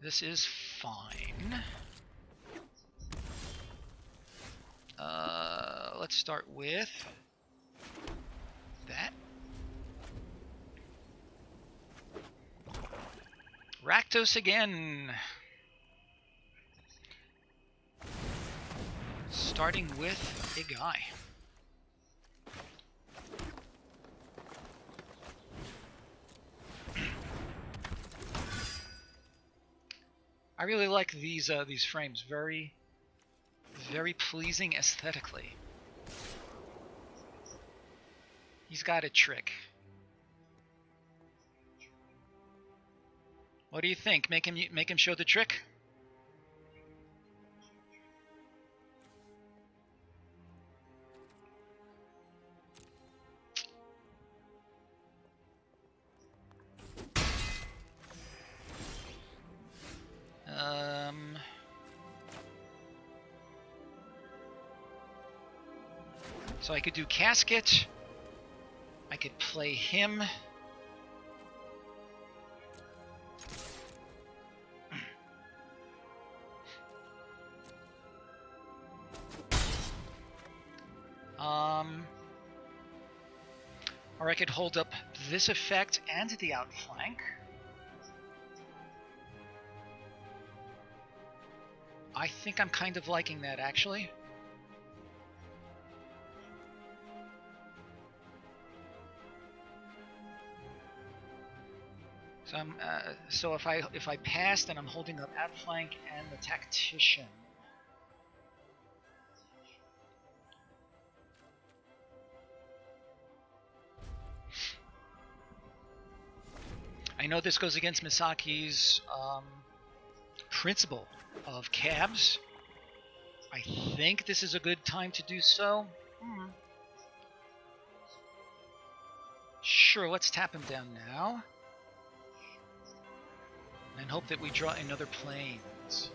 This is fine. Let's start with that. Rakdos again. Starting with a guy. I really like these frames. Very, very pleasing aesthetically. He's got a trick. What do you think? Make him show the trick? So I could do Casket. I could play him. Or I could hold up this effect and the outflank. I think I'm kind of liking that, actually. So so if I pass, then I'm holding up outflank and the Tactician. I know this goes against Misaki's principle of cabs. I I think this is a good time to do so. Sure, let's tap him down now. And hope that we draw another plains.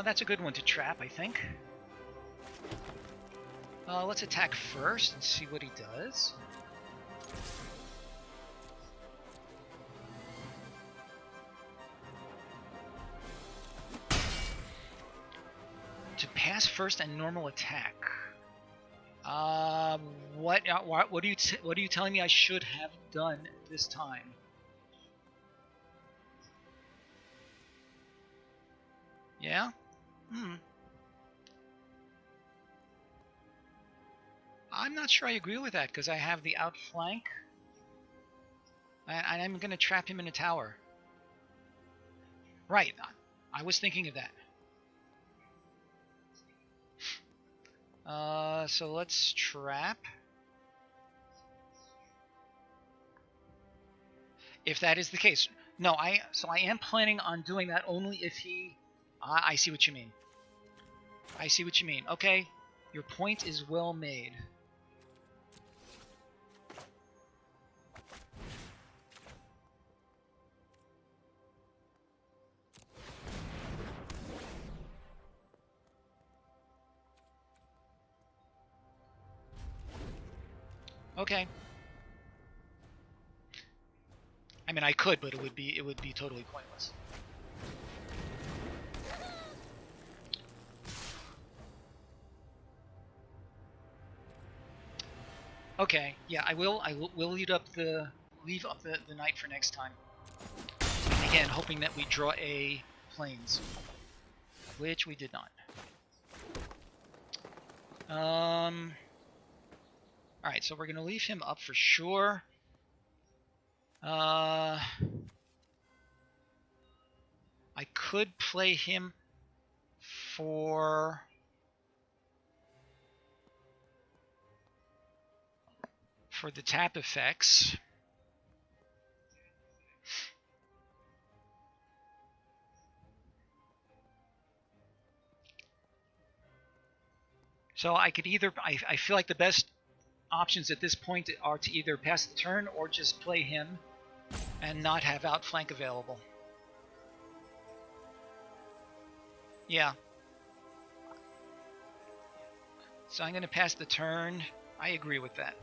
That's a good one to trap, I think. Let's attack first and see what he does. To pass first and normal attack. What are you telling me I should have done this time? Yeah? I'm not sure I agree with that because I have the outflank. And I'm going to trap him in a tower. Right. I was thinking of that. So let's trap. If that is the case. No, I am planning on doing that only if he... I see what you mean. I see what you mean. Okay. Your point is well made. Okay. I mean, I could, but it would be totally pointless. Okay, yeah, I will leave up the knight for next time. And again, hoping that we draw a plains, which we did not. All right, so we're gonna leave him up for sure. I could play him for the tap effects. So I could either, I feel like the best options at this point are to either pass the turn or just play him and not have outflank available. Yeah. So I'm going to pass the turn. I agree with that.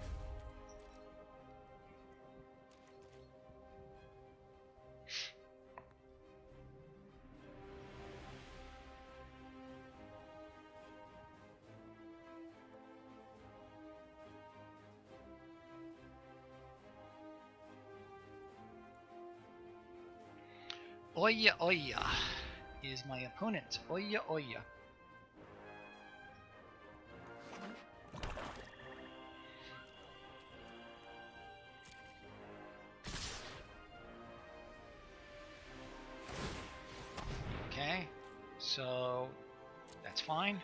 Oya Oya is my opponent. Oya Oya. Okay, so that's fine.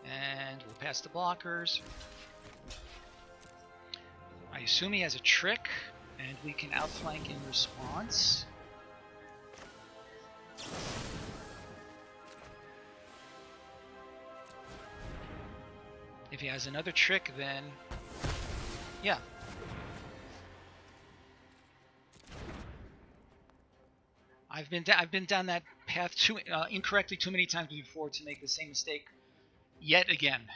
And we'll pass the blockers. I assume he has a trick, and we can outflank in response. If he has another trick, then yeah. I've been down that path incorrectly too many times before to make the same mistake yet again.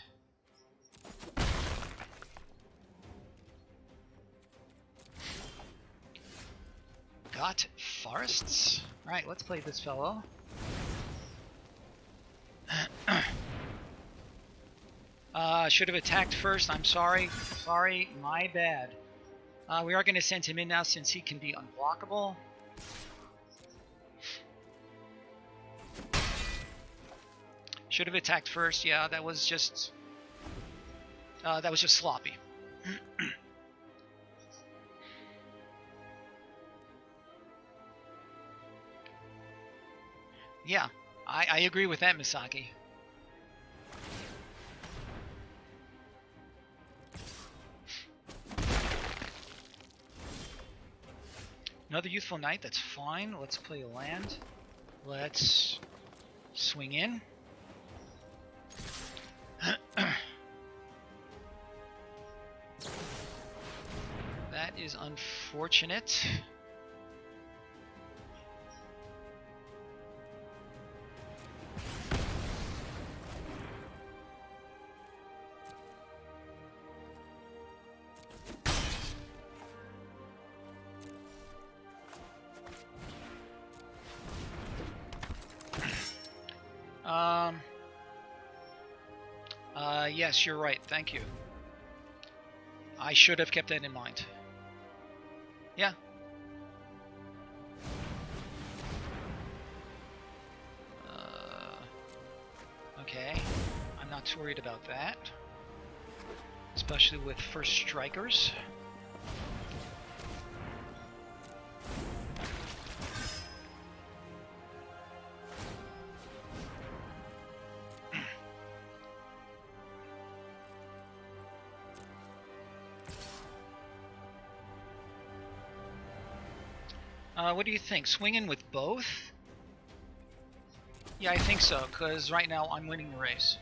Got forests. All right, let's play this fellow. Should have attacked first. I'm sorry. Sorry, my bad. We are going to send him in now since he can be unblockable. Should have attacked first. Yeah, that was just sloppy. Yeah, I agree with that, Misaki. Another Youthful Knight, that's fine. Let's play a land. Let's swing in. That is unfortunate. Yes, you're right. Thank you. I should have kept that in mind. Yeah. Okay. I'm not too worried about that. Especially with first strikers. What do you think? Swinging with both? Yeah, I think so, because right now I'm winning the race.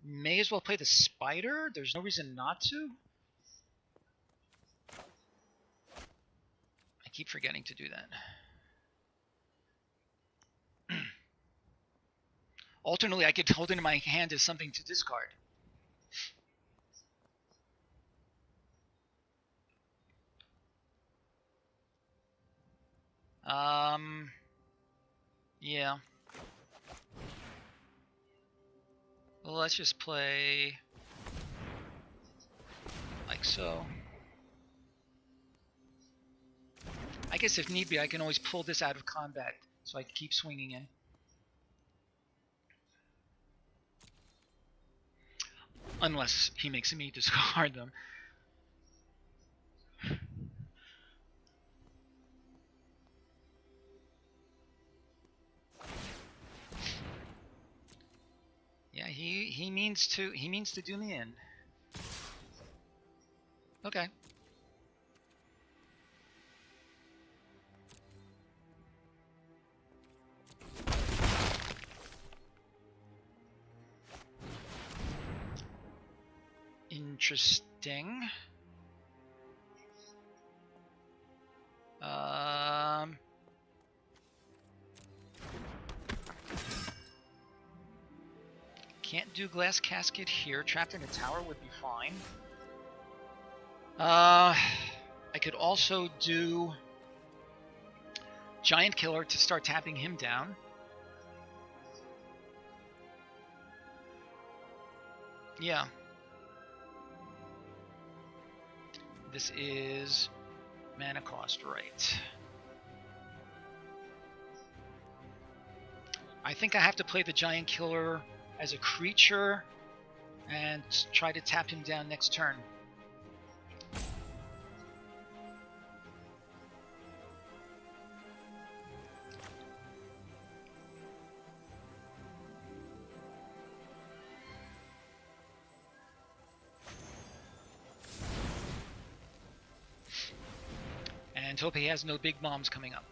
May as well play the spider. There's no reason not to. I keep forgetting to do that. Alternately, I could hold it in my hand as something to discard. Yeah. Well, let's just play like so. I guess if need be, I can always pull this out of combat so I can keep swinging in. Unless he makes me discard them. Yeah, he means to do me in. Okay. Interesting. Can't do glass casket here. Trapped in a tower would be fine. I could also do Giant Killer to start tapping him down. Yeah. This is mana cost, right? I think I have to play the Giant Killer as a creature and try to tap him down next turn. And hope he has no big bombs coming up.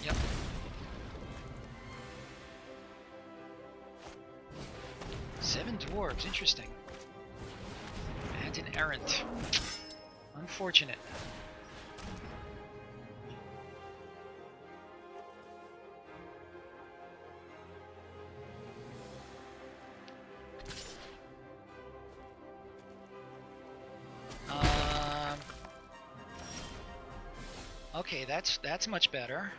Yep. Seven dwarves, interesting. And an errant. Unfortunate. Okay, that's much better.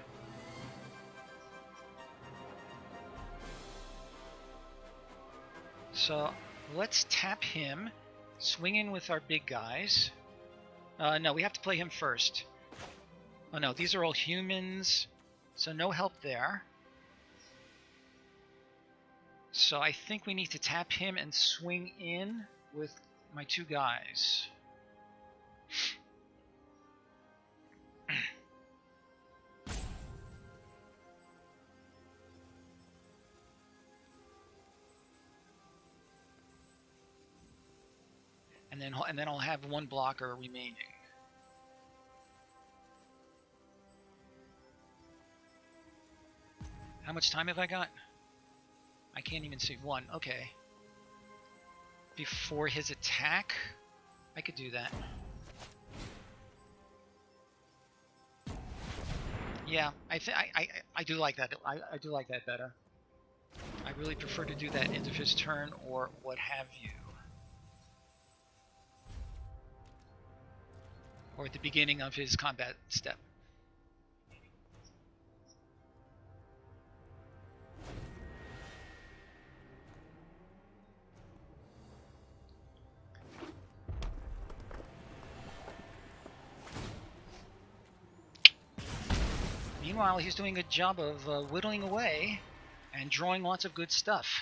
So let's tap him, swing in with our big guys. No, we have to play him first. Oh no, these are all humans, so no help there. So I think we need to tap him and swing in with my two guys. And then I'll have one blocker remaining. How much time have I got? I can't even see. 1. Okay. Before his attack, I could do that. Yeah, I do like that. I do like that better. I really prefer to do that end of his turn or what have you. Or at the beginning of his combat step. Meanwhile, he's doing a job of whittling away and drawing lots of good stuff.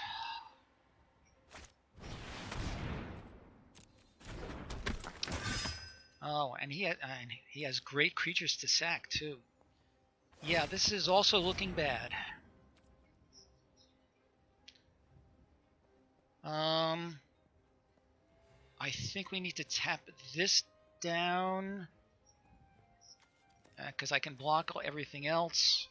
Oh, and he has great creatures to sack too. Yeah, this is also looking bad. I think we need to tap this down because I can block everything else.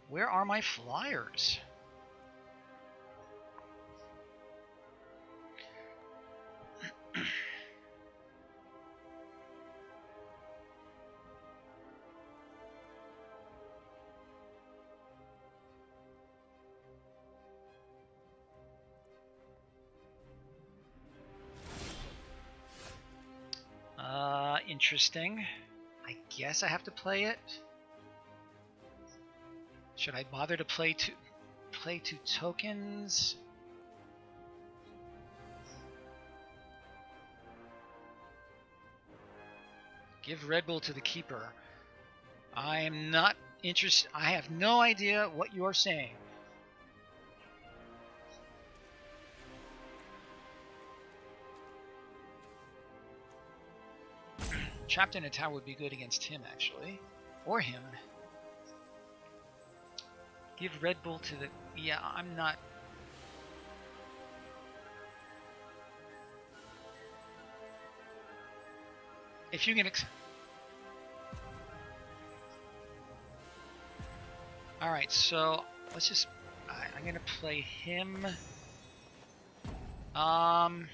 Where are my flyers? Interesting. I guess I have to play it. Should I bother to play two tokens? Give Red Bull to the keeper. I am not interested. I have no idea what you are saying. Trapped in a tower would be good against him, actually. Or him. Give Red Bull to the... Yeah, I'm not... If you can... Alright, so let's just... I'm going to play him. I'm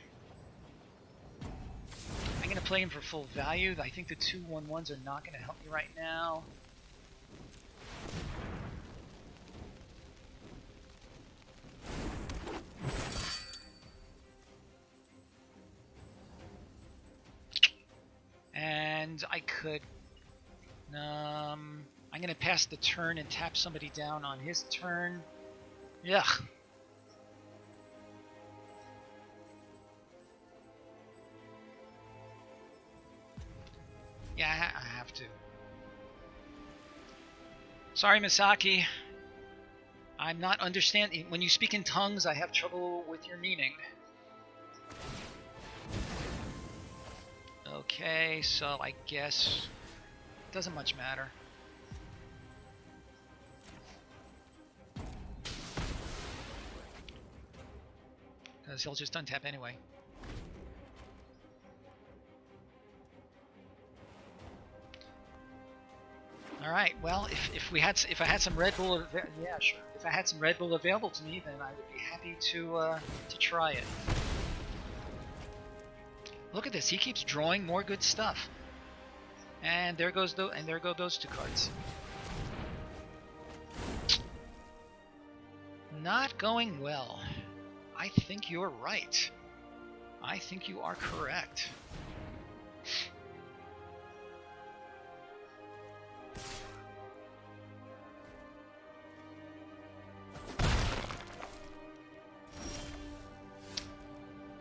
going to play him for full value. I think the 2/1/1s are not going to help me right now. And I could... I'm going to pass the turn and tap somebody down on his turn. Yuck. Yeah, I have to. Sorry, Misaki. I'm not understanding. When you speak in tongues, I have trouble with your meaning. Okay, so I guess it doesn't much matter. Because he'll just untap anyway. All right. Well, if I had some Red Bull, yeah, sure. If I had some Red Bull available to me, then I would be happy to try it. Look at this. He keeps drawing more good stuff. And there goes there go those two cards. Not going well. I think you're right. I think you are correct.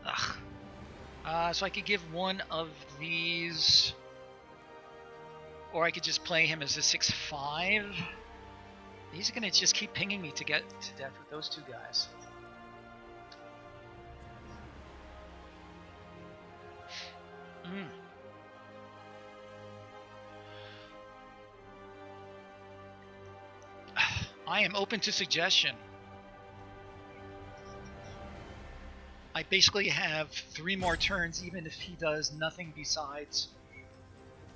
Ugh. So I could give one of these, or I could just play him as a 6/5. These are going to just keep pinging me to get to death with those two guys. I am open to suggestion. I basically have 3 more turns, even if he does nothing besides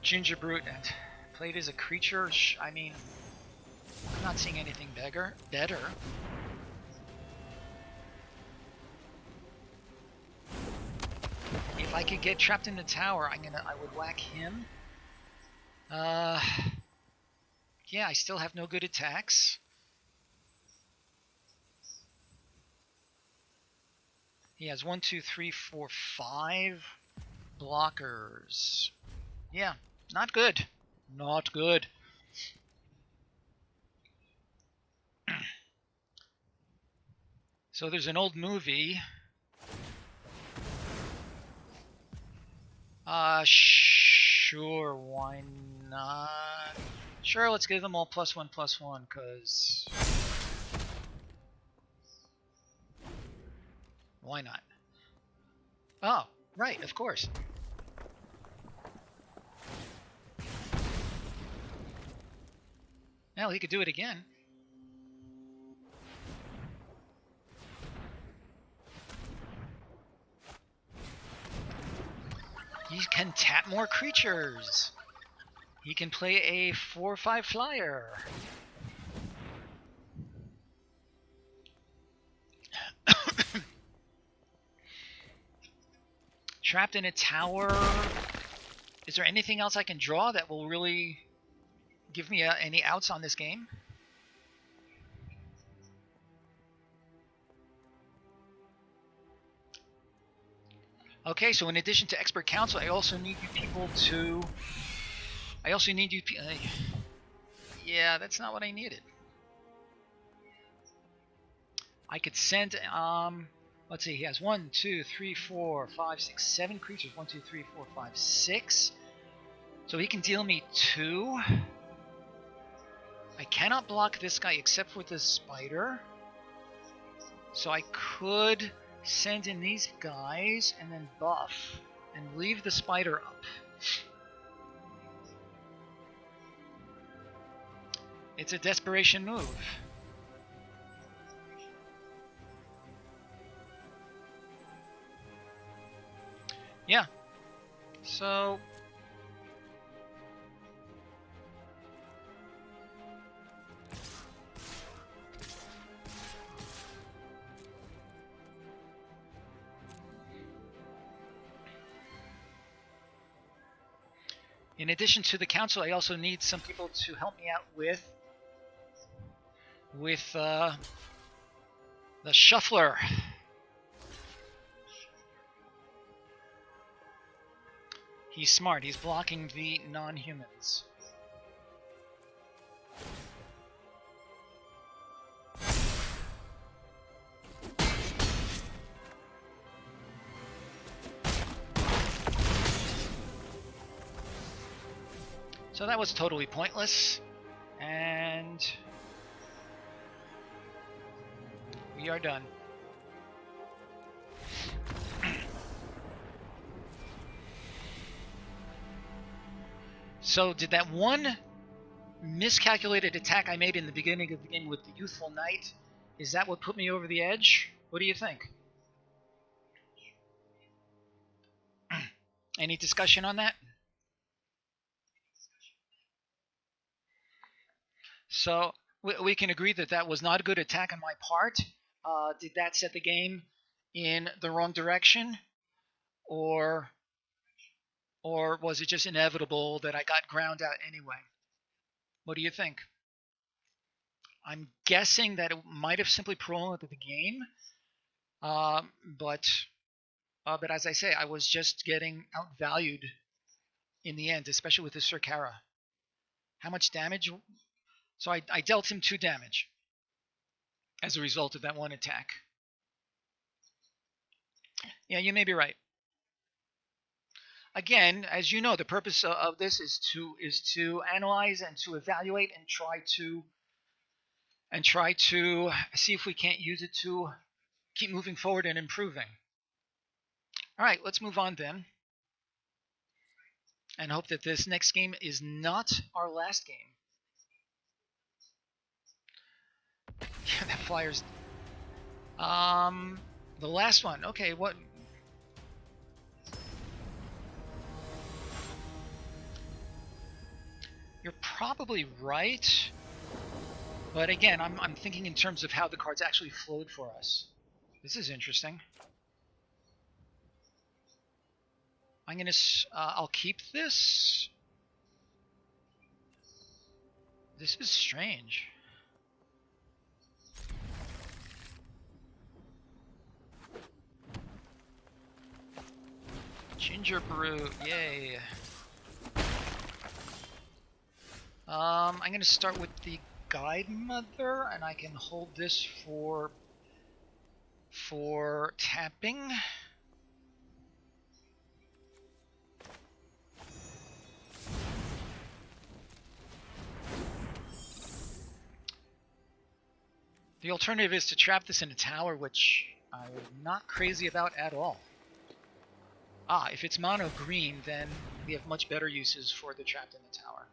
Ginger Brute and played as a creature. I mean, I'm not seeing anything better. If I could get trapped in the tower, I would whack him. Yeah, I still have no good attacks. He has 1, 2, 3, 4, 5 blockers. Yeah, not good. Not good. So there's an old movie. Sure, why not? Sure, let's give them all +1/+1, cause why not? Oh, right, of course. Well, he could do it again. He can tap more creatures. He can play a 4/5 flyer. Trapped in a tower. Is there anything else I can draw that will really give me any outs on this game? Okay, so in addition to Expert Council, I also need you people to... yeah, that's not what I needed. I could send... let's see, he has 1, 2, 3, 4, 5, 6, 7 creatures. 1, 2, 3, 4, 5, 6. So he can deal me 2. I cannot block this guy except for the spider. So I could send in these guys and then buff and leave the spider up. It's a desperation move. Yeah. So... in addition to the council, I also need some people to help me out with the shuffler. He's smart. He's blocking the non-humans. So that was totally pointless, and we are done. So did that one miscalculated attack I made in the beginning of the game with the Youthful Knight, is that what put me over the edge? What do you think? Any discussion on that? So we can agree that that was not a good attack on my part. Did that set the game in the wrong direction? Or was it just inevitable that I got ground out anyway? What do you think? I'm guessing that it might have simply prolonged the game, but as I say, I was just getting outvalued in the end, especially with the Sircara. How much damage? So I dealt him 2 damage as a result of that one attack. Yeah, you may be right. Again, as you know, the purpose of this is to analyze and to evaluate and try to see if we can't use it to keep moving forward and improving. All right, let's move on then, and hope that this next game is not our last game. Yeah, that Flyers. The last one. Okay, what? You're probably right, but again, I'm thinking in terms of how the cards actually flowed for us. This is interesting. I'm gonna. I'll keep this. This is strange. Ginger brew, yay. I'm gonna start with the Guide Mother, and I can hold this for tapping. The alternative is to trap this in a tower, which I'm not crazy about at all. If it's mono green, then we have much better uses for the trapped in the tower.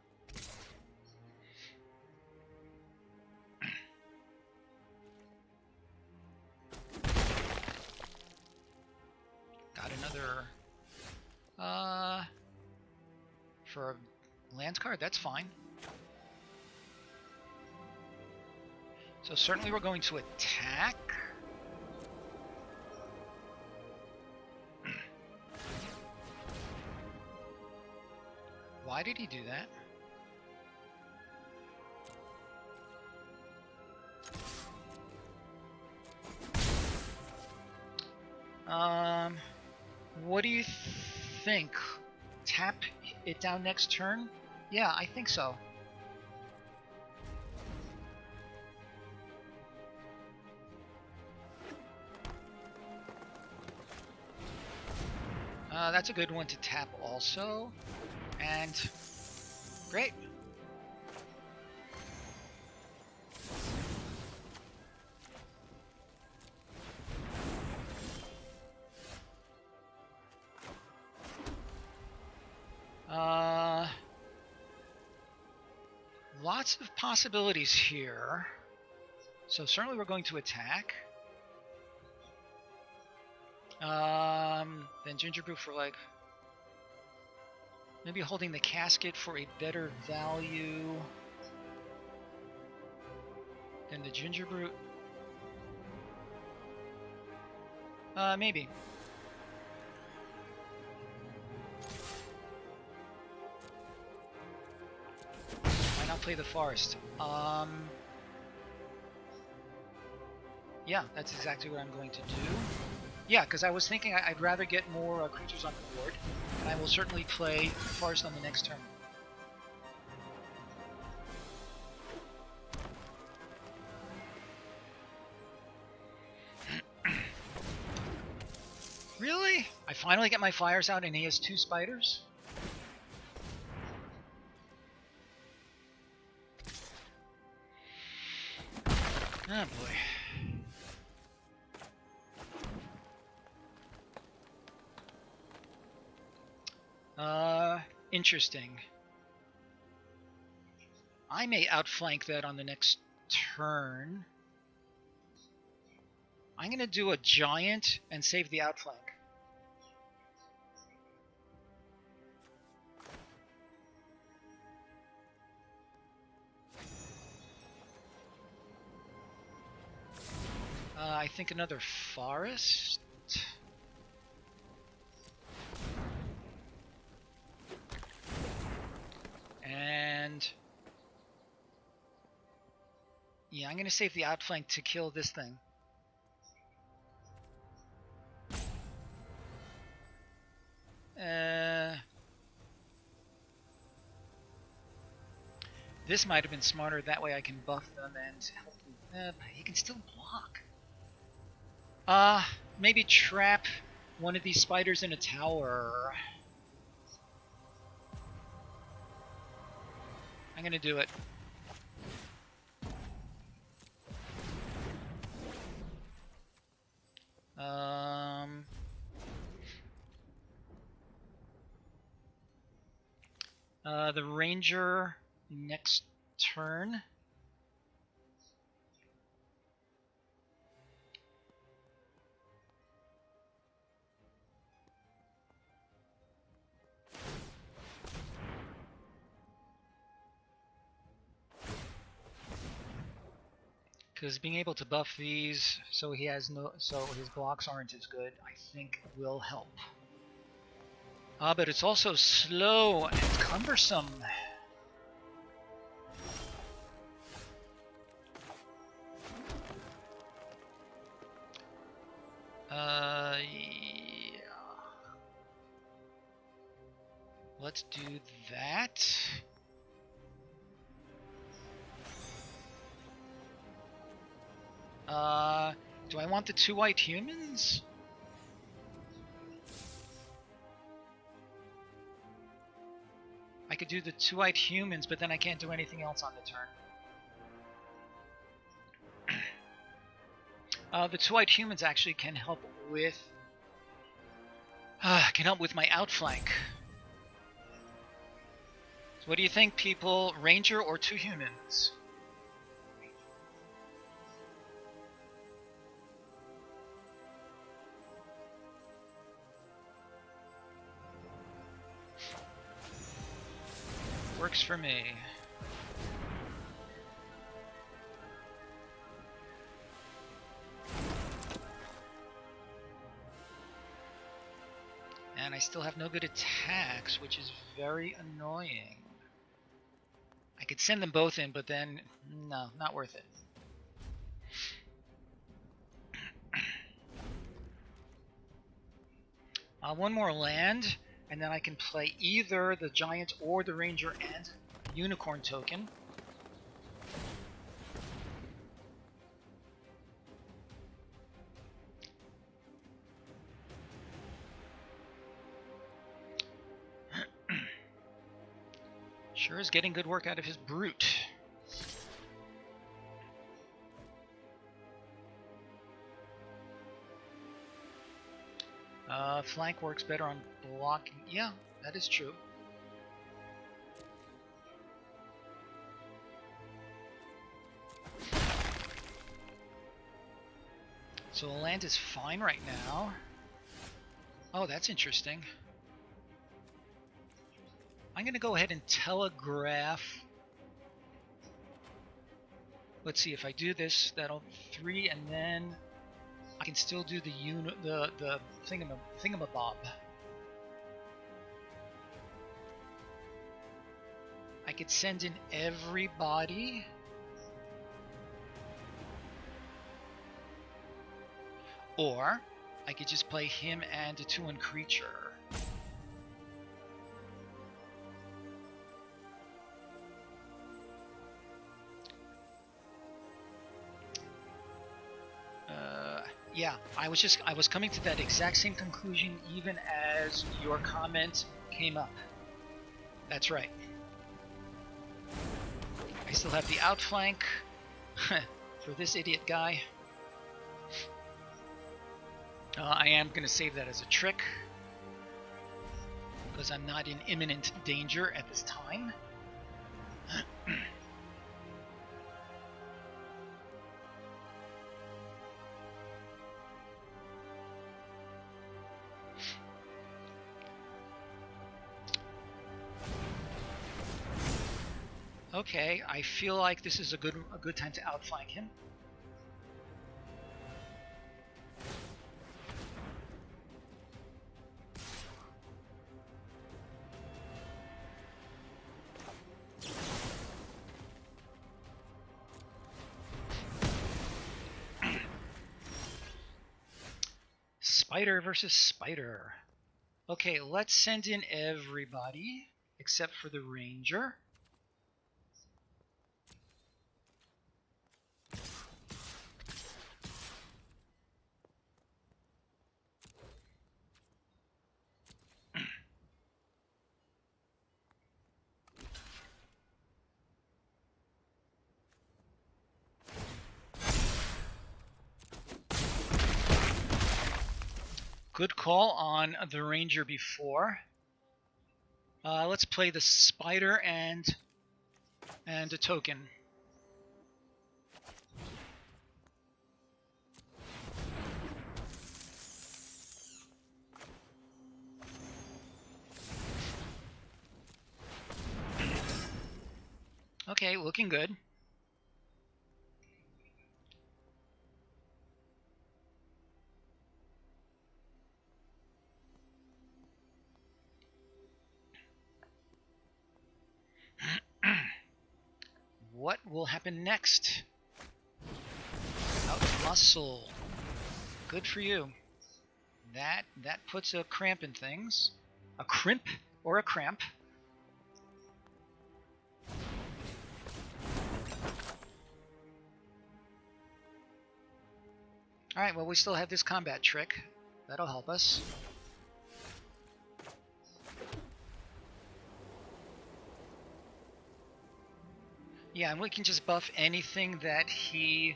Got another for a land card, that's fine. So certainly we're going to attack. Why did he do that? What do you think? Tap it down next turn? Yeah, I think so. That's a good one to tap also. And great. Lots of possibilities here. So certainly we're going to attack. Then Ginger Brew for like maybe holding the casket for a better value than the Ginger Brew. Maybe. Why not play the forest? Yeah, that's exactly what I'm going to do. Yeah, because I was thinking I'd rather get more creatures on the board, and I will certainly play forest on the next turn. Really? I finally get my flyers out and he has 2 spiders? Oh boy. Interesting. I may outflank that on the next turn. I'm going to do a giant and save the outflank. I think another forest. And yeah, I'm going to save the outflank to kill this thing. This might have been smarter. That way I can buff them and help them. He can still block. Maybe trap one of these spiders in a tower. I'm gonna do it. The ranger next turn. Because being able to buff these so his blocks aren't as good, I think will help. But it's also slow and cumbersome. Yeah. Let's do that. Do I want the 2 white humans? I could do the 2 white humans, but then I can't do anything else on the turn. The 2 white humans actually can help with my outflank. So what do you think, people? Ranger or 2 humans? Works for me. And I still have no good attacks, which is very annoying. I could send them both in, but then, no, not worth it. One more land, and then I can play either the giant or the ranger and unicorn token. Sure is getting good work out of his brute. Flank works better on blocking. Yeah, that is true. So the land is fine right now. Oh, that's interesting. I'm going to go ahead and telegraph. Let's see, if I do this, that'll 3, and then I can still do the thingamabob. I could send in everybody. Or I could just play him and a 2/1 creature. Yeah, I was coming to that exact same conclusion even as your comment came up. That's right. I still have the outflank for this idiot guy. I am going to save that as a trick because I'm not in imminent danger at this time. Okay, I feel like this is a good time to outflank him. Spider versus spider. Okay, let's send in everybody except for the ranger. Good call on the ranger before. Let's play the spider and a token. Okay, looking good. What will happen next? Out muscle. Good for you. That puts a cramp in things. A crimp or a cramp. Alright, well we still have this combat trick. That'll help us. Yeah, and we can just buff anything that he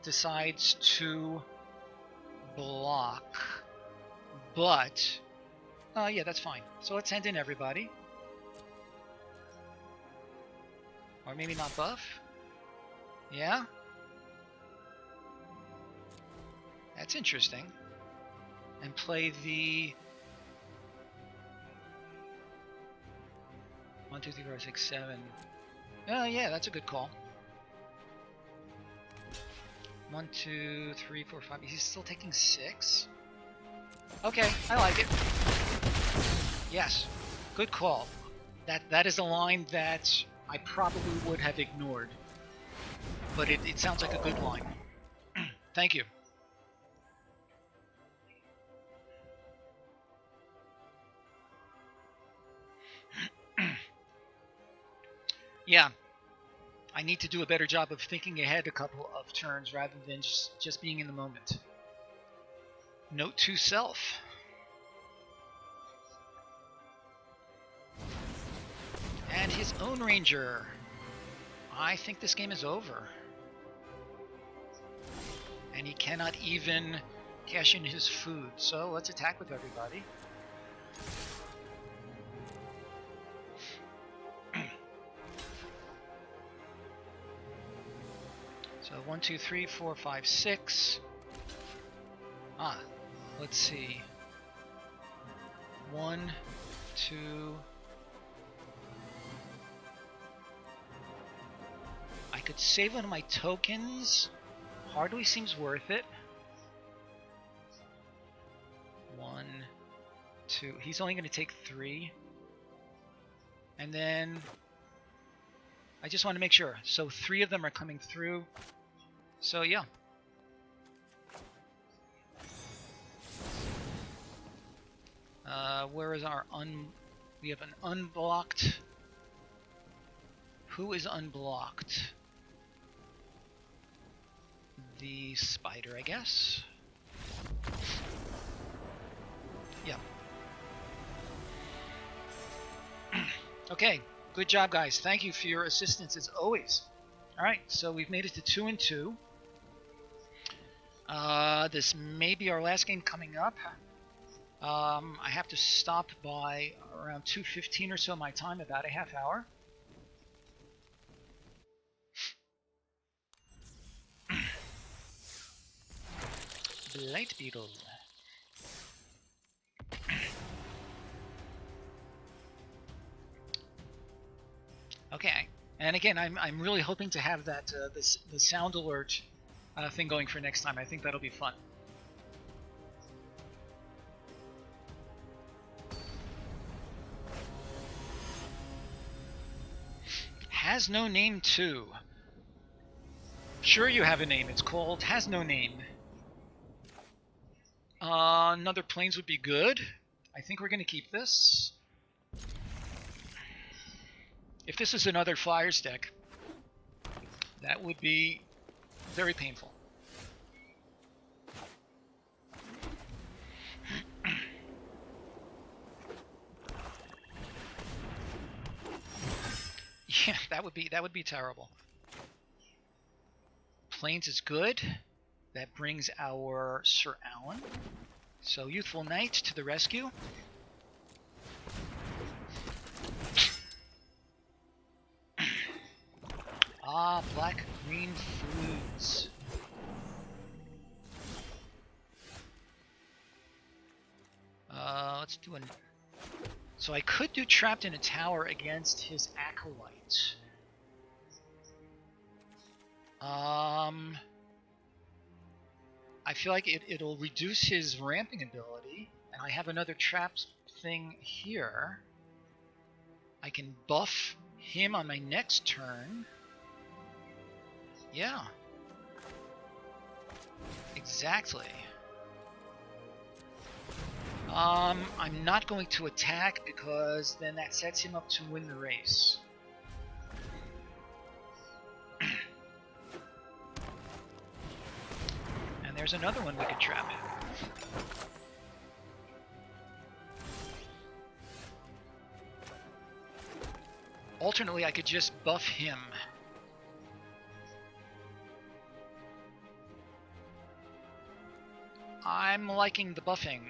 decides to block. But, yeah, that's fine. So let's send in everybody. Or maybe not buff. Yeah? That's interesting. And play the 1, 2, 3, 4, 6, 7. Yeah, that's a good call. 1, 2, 3, 4, 5. He's still taking 6. Okay, I like it. Yes, good call. That is a line that I probably would have ignored, but it sounds like a good line. Thank you. Yeah, I need to do a better job of thinking ahead a couple of turns rather than just being in the moment. Note to self. And his own ranger. I think this game is over. And he cannot even cash in his food, so let's attack with everybody. So 1, 2, 3, 4, 5, 6. Let's see. 1, 2. I could save one of my tokens. Hardly seems worth it. 1, 2. He's only going to take 3. And then I just want to make sure. So 3 of them are coming through. So yeah. Where is our we have an unblocked. Who is unblocked? The spider, I guess. Yeah. Okay, good job, guys. Thank you for your assistance as always. All right, so we've made it to 2 and 2. This may be our last game coming up. I have to stop by around 2:15 or so my time, about a half hour. Blight Beetle. Okay, and again, I'm really hoping to have that the sound alert thing going for next time. I think that'll be fun. Has no name 2. Sure, you have a name. It's called Has No Name. Another plains would be good. I think we're going to keep this. If this is another Flyers deck, that would be very painful. Yeah, that would be terrible. Plains is good. That brings our Sir Alan. So Youthful Knight to the rescue. Black green foods. Let's do an. So I could do Trapped in a Tower against his Acolyte. I feel like it'll reduce his ramping ability, and I have another trapped thing here. I can buff him on my next turn. Yeah. Exactly. I'm not going to attack because then that sets him up to win the race. And there's another one we could trap. Alternately, I could just buff him. I'm liking the buffing.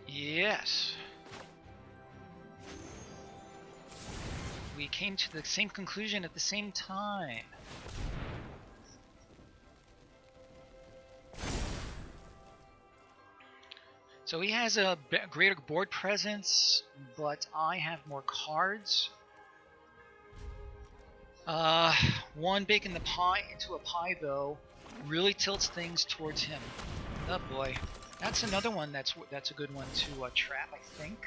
Yes. We came to the same conclusion at the same time. So he has a greater board presence, but I have more cards. One baking the pie into a pie, though, really tilts things towards him. Oh boy. That's another one that's a good one to trap, I think.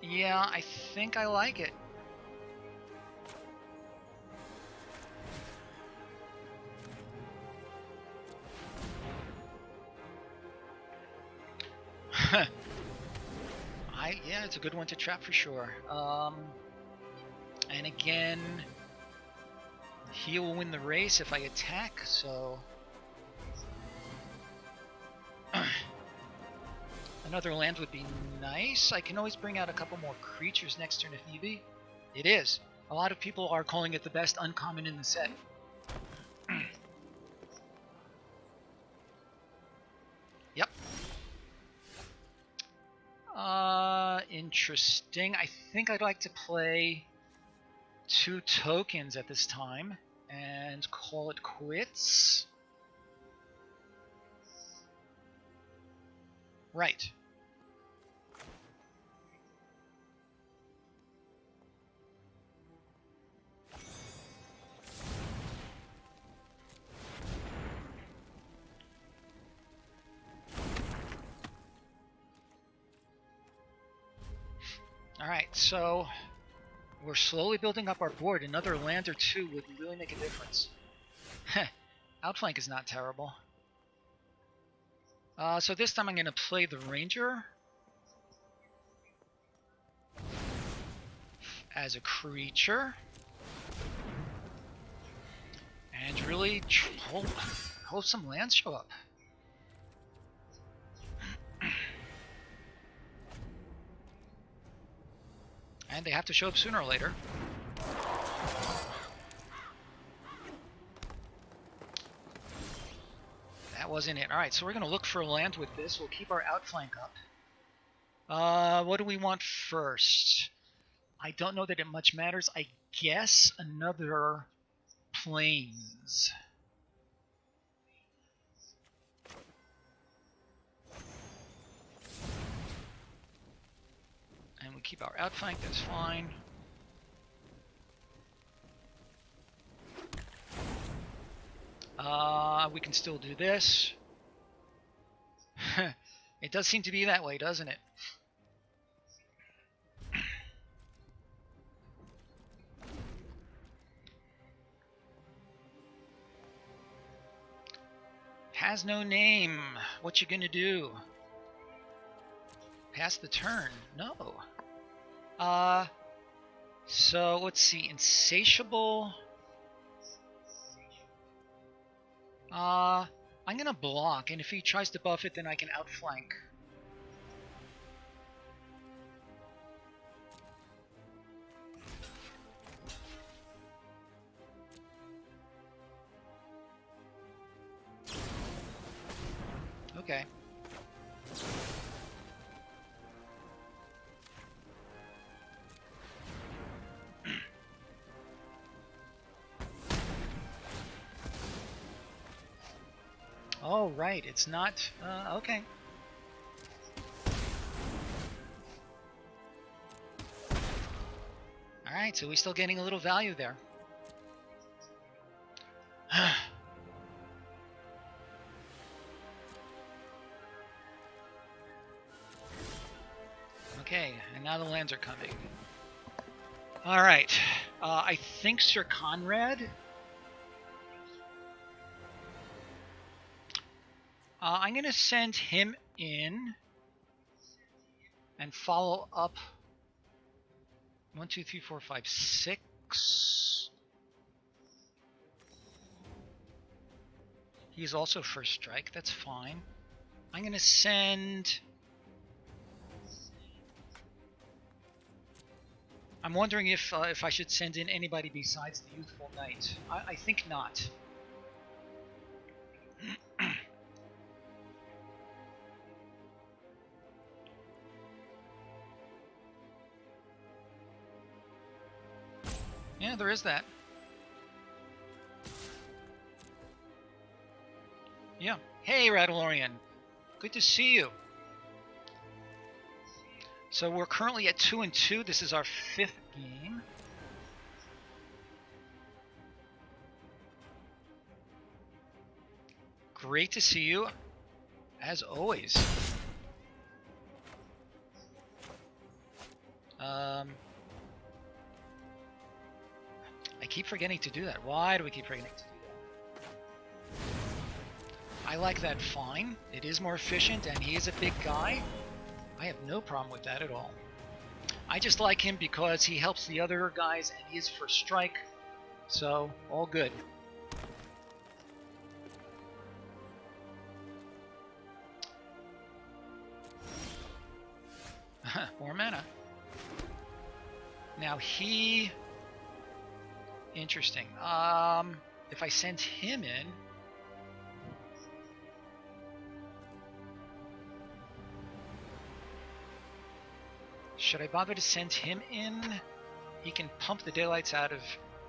Yeah, I think I like it. Yeah, it's a good one to trap for sure. And again, he will win the race if I attack, so... Another land would be nice. I can always bring out a couple more creatures next turn if need be. It is. A lot of people are calling it the best uncommon in the set. Yep. Interesting. I think I'd like to play 2 tokens at this time and call it quits. Right. Alright, so we're slowly building up our board. Another land or 2 would really make a difference. Outflank is not terrible. So this time I'm going to play the Ranger as a creature. And really hope some lands show up. And they have to show up sooner or later. That wasn't it. Alright, so we're going to look for a land with this. We'll keep our outflank up. What do we want first? I don't know that it much matters. I guess another plains. And we keep our outflank, that's fine. We can still do this. It does seem to be that way, doesn't it? has no name. What you gonna do? Pass the turn? No. So let's see. Insatiable. I'm gonna block, and if he tries to buff it, then I can outflank. Okay. Oh, right. It's not... okay. Alright, so we're still getting a little value there. Okay, and now the lands are coming. Alright. I think Sir Conrad... I'm going to send him in and follow up 1, 2, 3, 4, 5, 6. He's also first strike. That's fine. I'm going to send... I'm wondering if I should send in anybody besides the Youthful Knight. I think not. Yeah, there is that. Yeah. Hey, Radalorian. Good to see you. So we're currently at 2-2. This is our 5th game. Great to see you, as always. I keep forgetting to do that. Why do we keep forgetting to do that? I like that fine. It is more efficient, and he is a big guy. I have no problem with that at all. I just like him because he helps the other guys, and he is first strike. So, all good. More mana. Now he... Interesting. If I send him in... Should I bother to send him in? He can pump the daylights out of...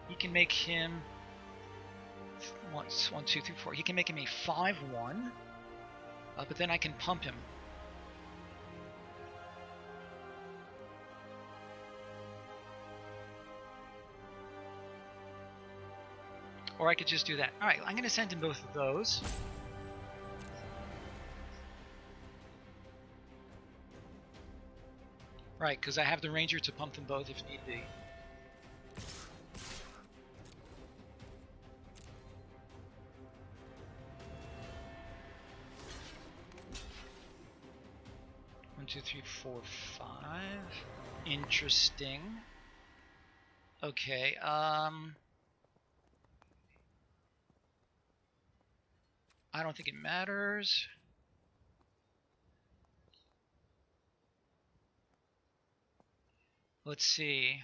He can make him... 1, 2, 3, 4. He can make him a 5-1. But then I can pump him. Or I could just do that. Alright, I'm going to send in both of those. Right, because I have the Ranger to pump them both if need be. One, 2, 3, 4, 5. Interesting. Okay, I don't think it matters. Let's see.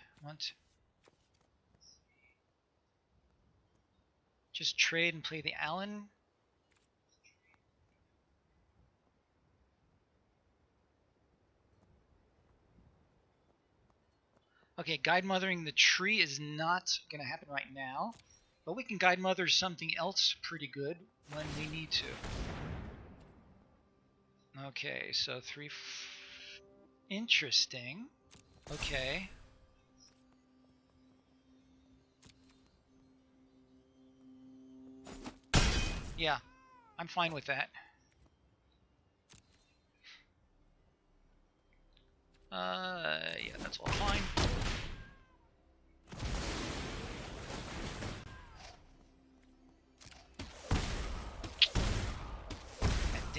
Just trade and play the Allen. Okay, guide mothering the tree is not going to happen right now, but we can guide mother something else pretty good when we need to. Okay, so 3... Interesting. Okay. Yeah, I'm fine with that. Yeah, that's all fine.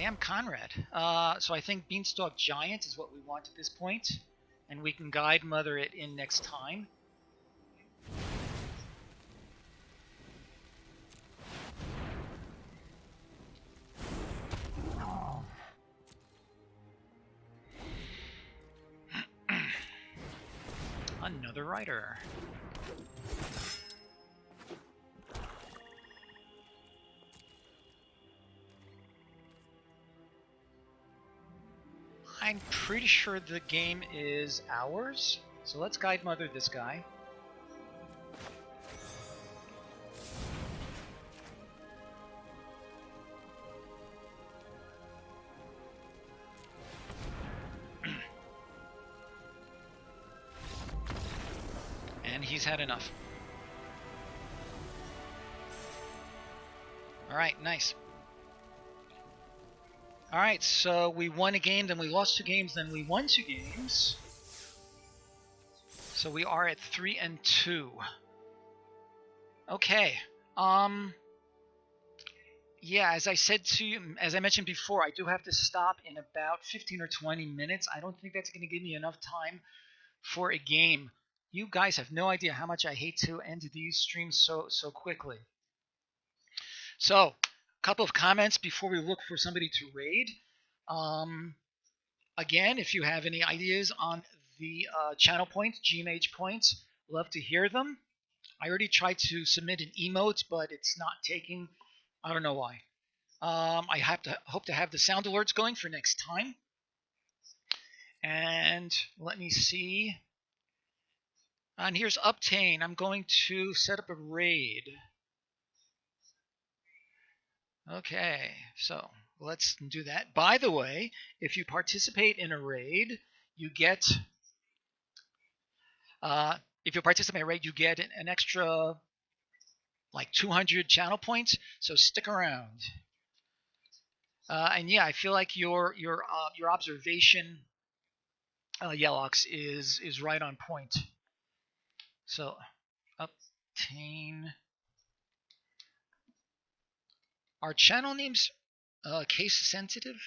Damn Conrad. So I think Beanstalk Giant is what we want at this point, and we can Guide Mother it in next time. Another rider. I'm pretty sure the game is ours, so let's Guide Mother this guy. And he's had enough. Alright, nice. Alright, so we won a game, then we lost 2 games, then we won 2 games. So we are at 3-2. Okay. Yeah, as I said to you, as I mentioned before, I do have to stop in about 15 or 20 minutes. I don't think that's going to give me enough time for a game. You guys have no idea how much I hate to end these streams so quickly. So, a couple of comments before we look for somebody to raid. Again, if you have any ideas on the channel points, GMH points, love to hear them. I already tried to submit an emote, but it's not taking. I don't know why. I hope to have the sound alerts going for next time. And let me see. And here's Uptane. I'm going to set up a raid. Okay, so let's do that. By the way, if you participate in a raid, you get an extra like 200 channel points. So stick around. And yeah, I feel like your observation, Yelox, is right on point. So Uptane. Are channel names case sensitive?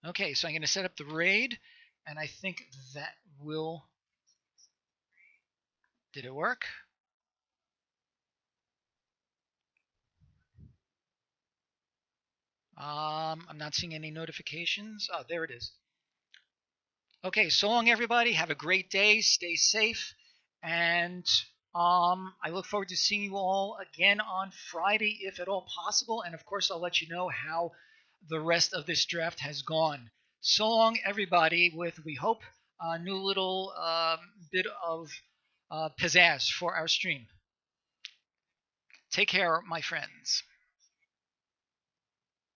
Okay, so I'm going to set up the raid, and I think that will. Did it work? I'm not seeing any notifications. Oh, there it is. Okay, so long, everybody. Have a great day. Stay safe, and I look forward to seeing you all again on Friday, if at all possible. And of course, I'll let you know how the rest of this draft has gone. So long, everybody, with, we hope, a new little bit of pizzazz for our stream. Take care, my friends.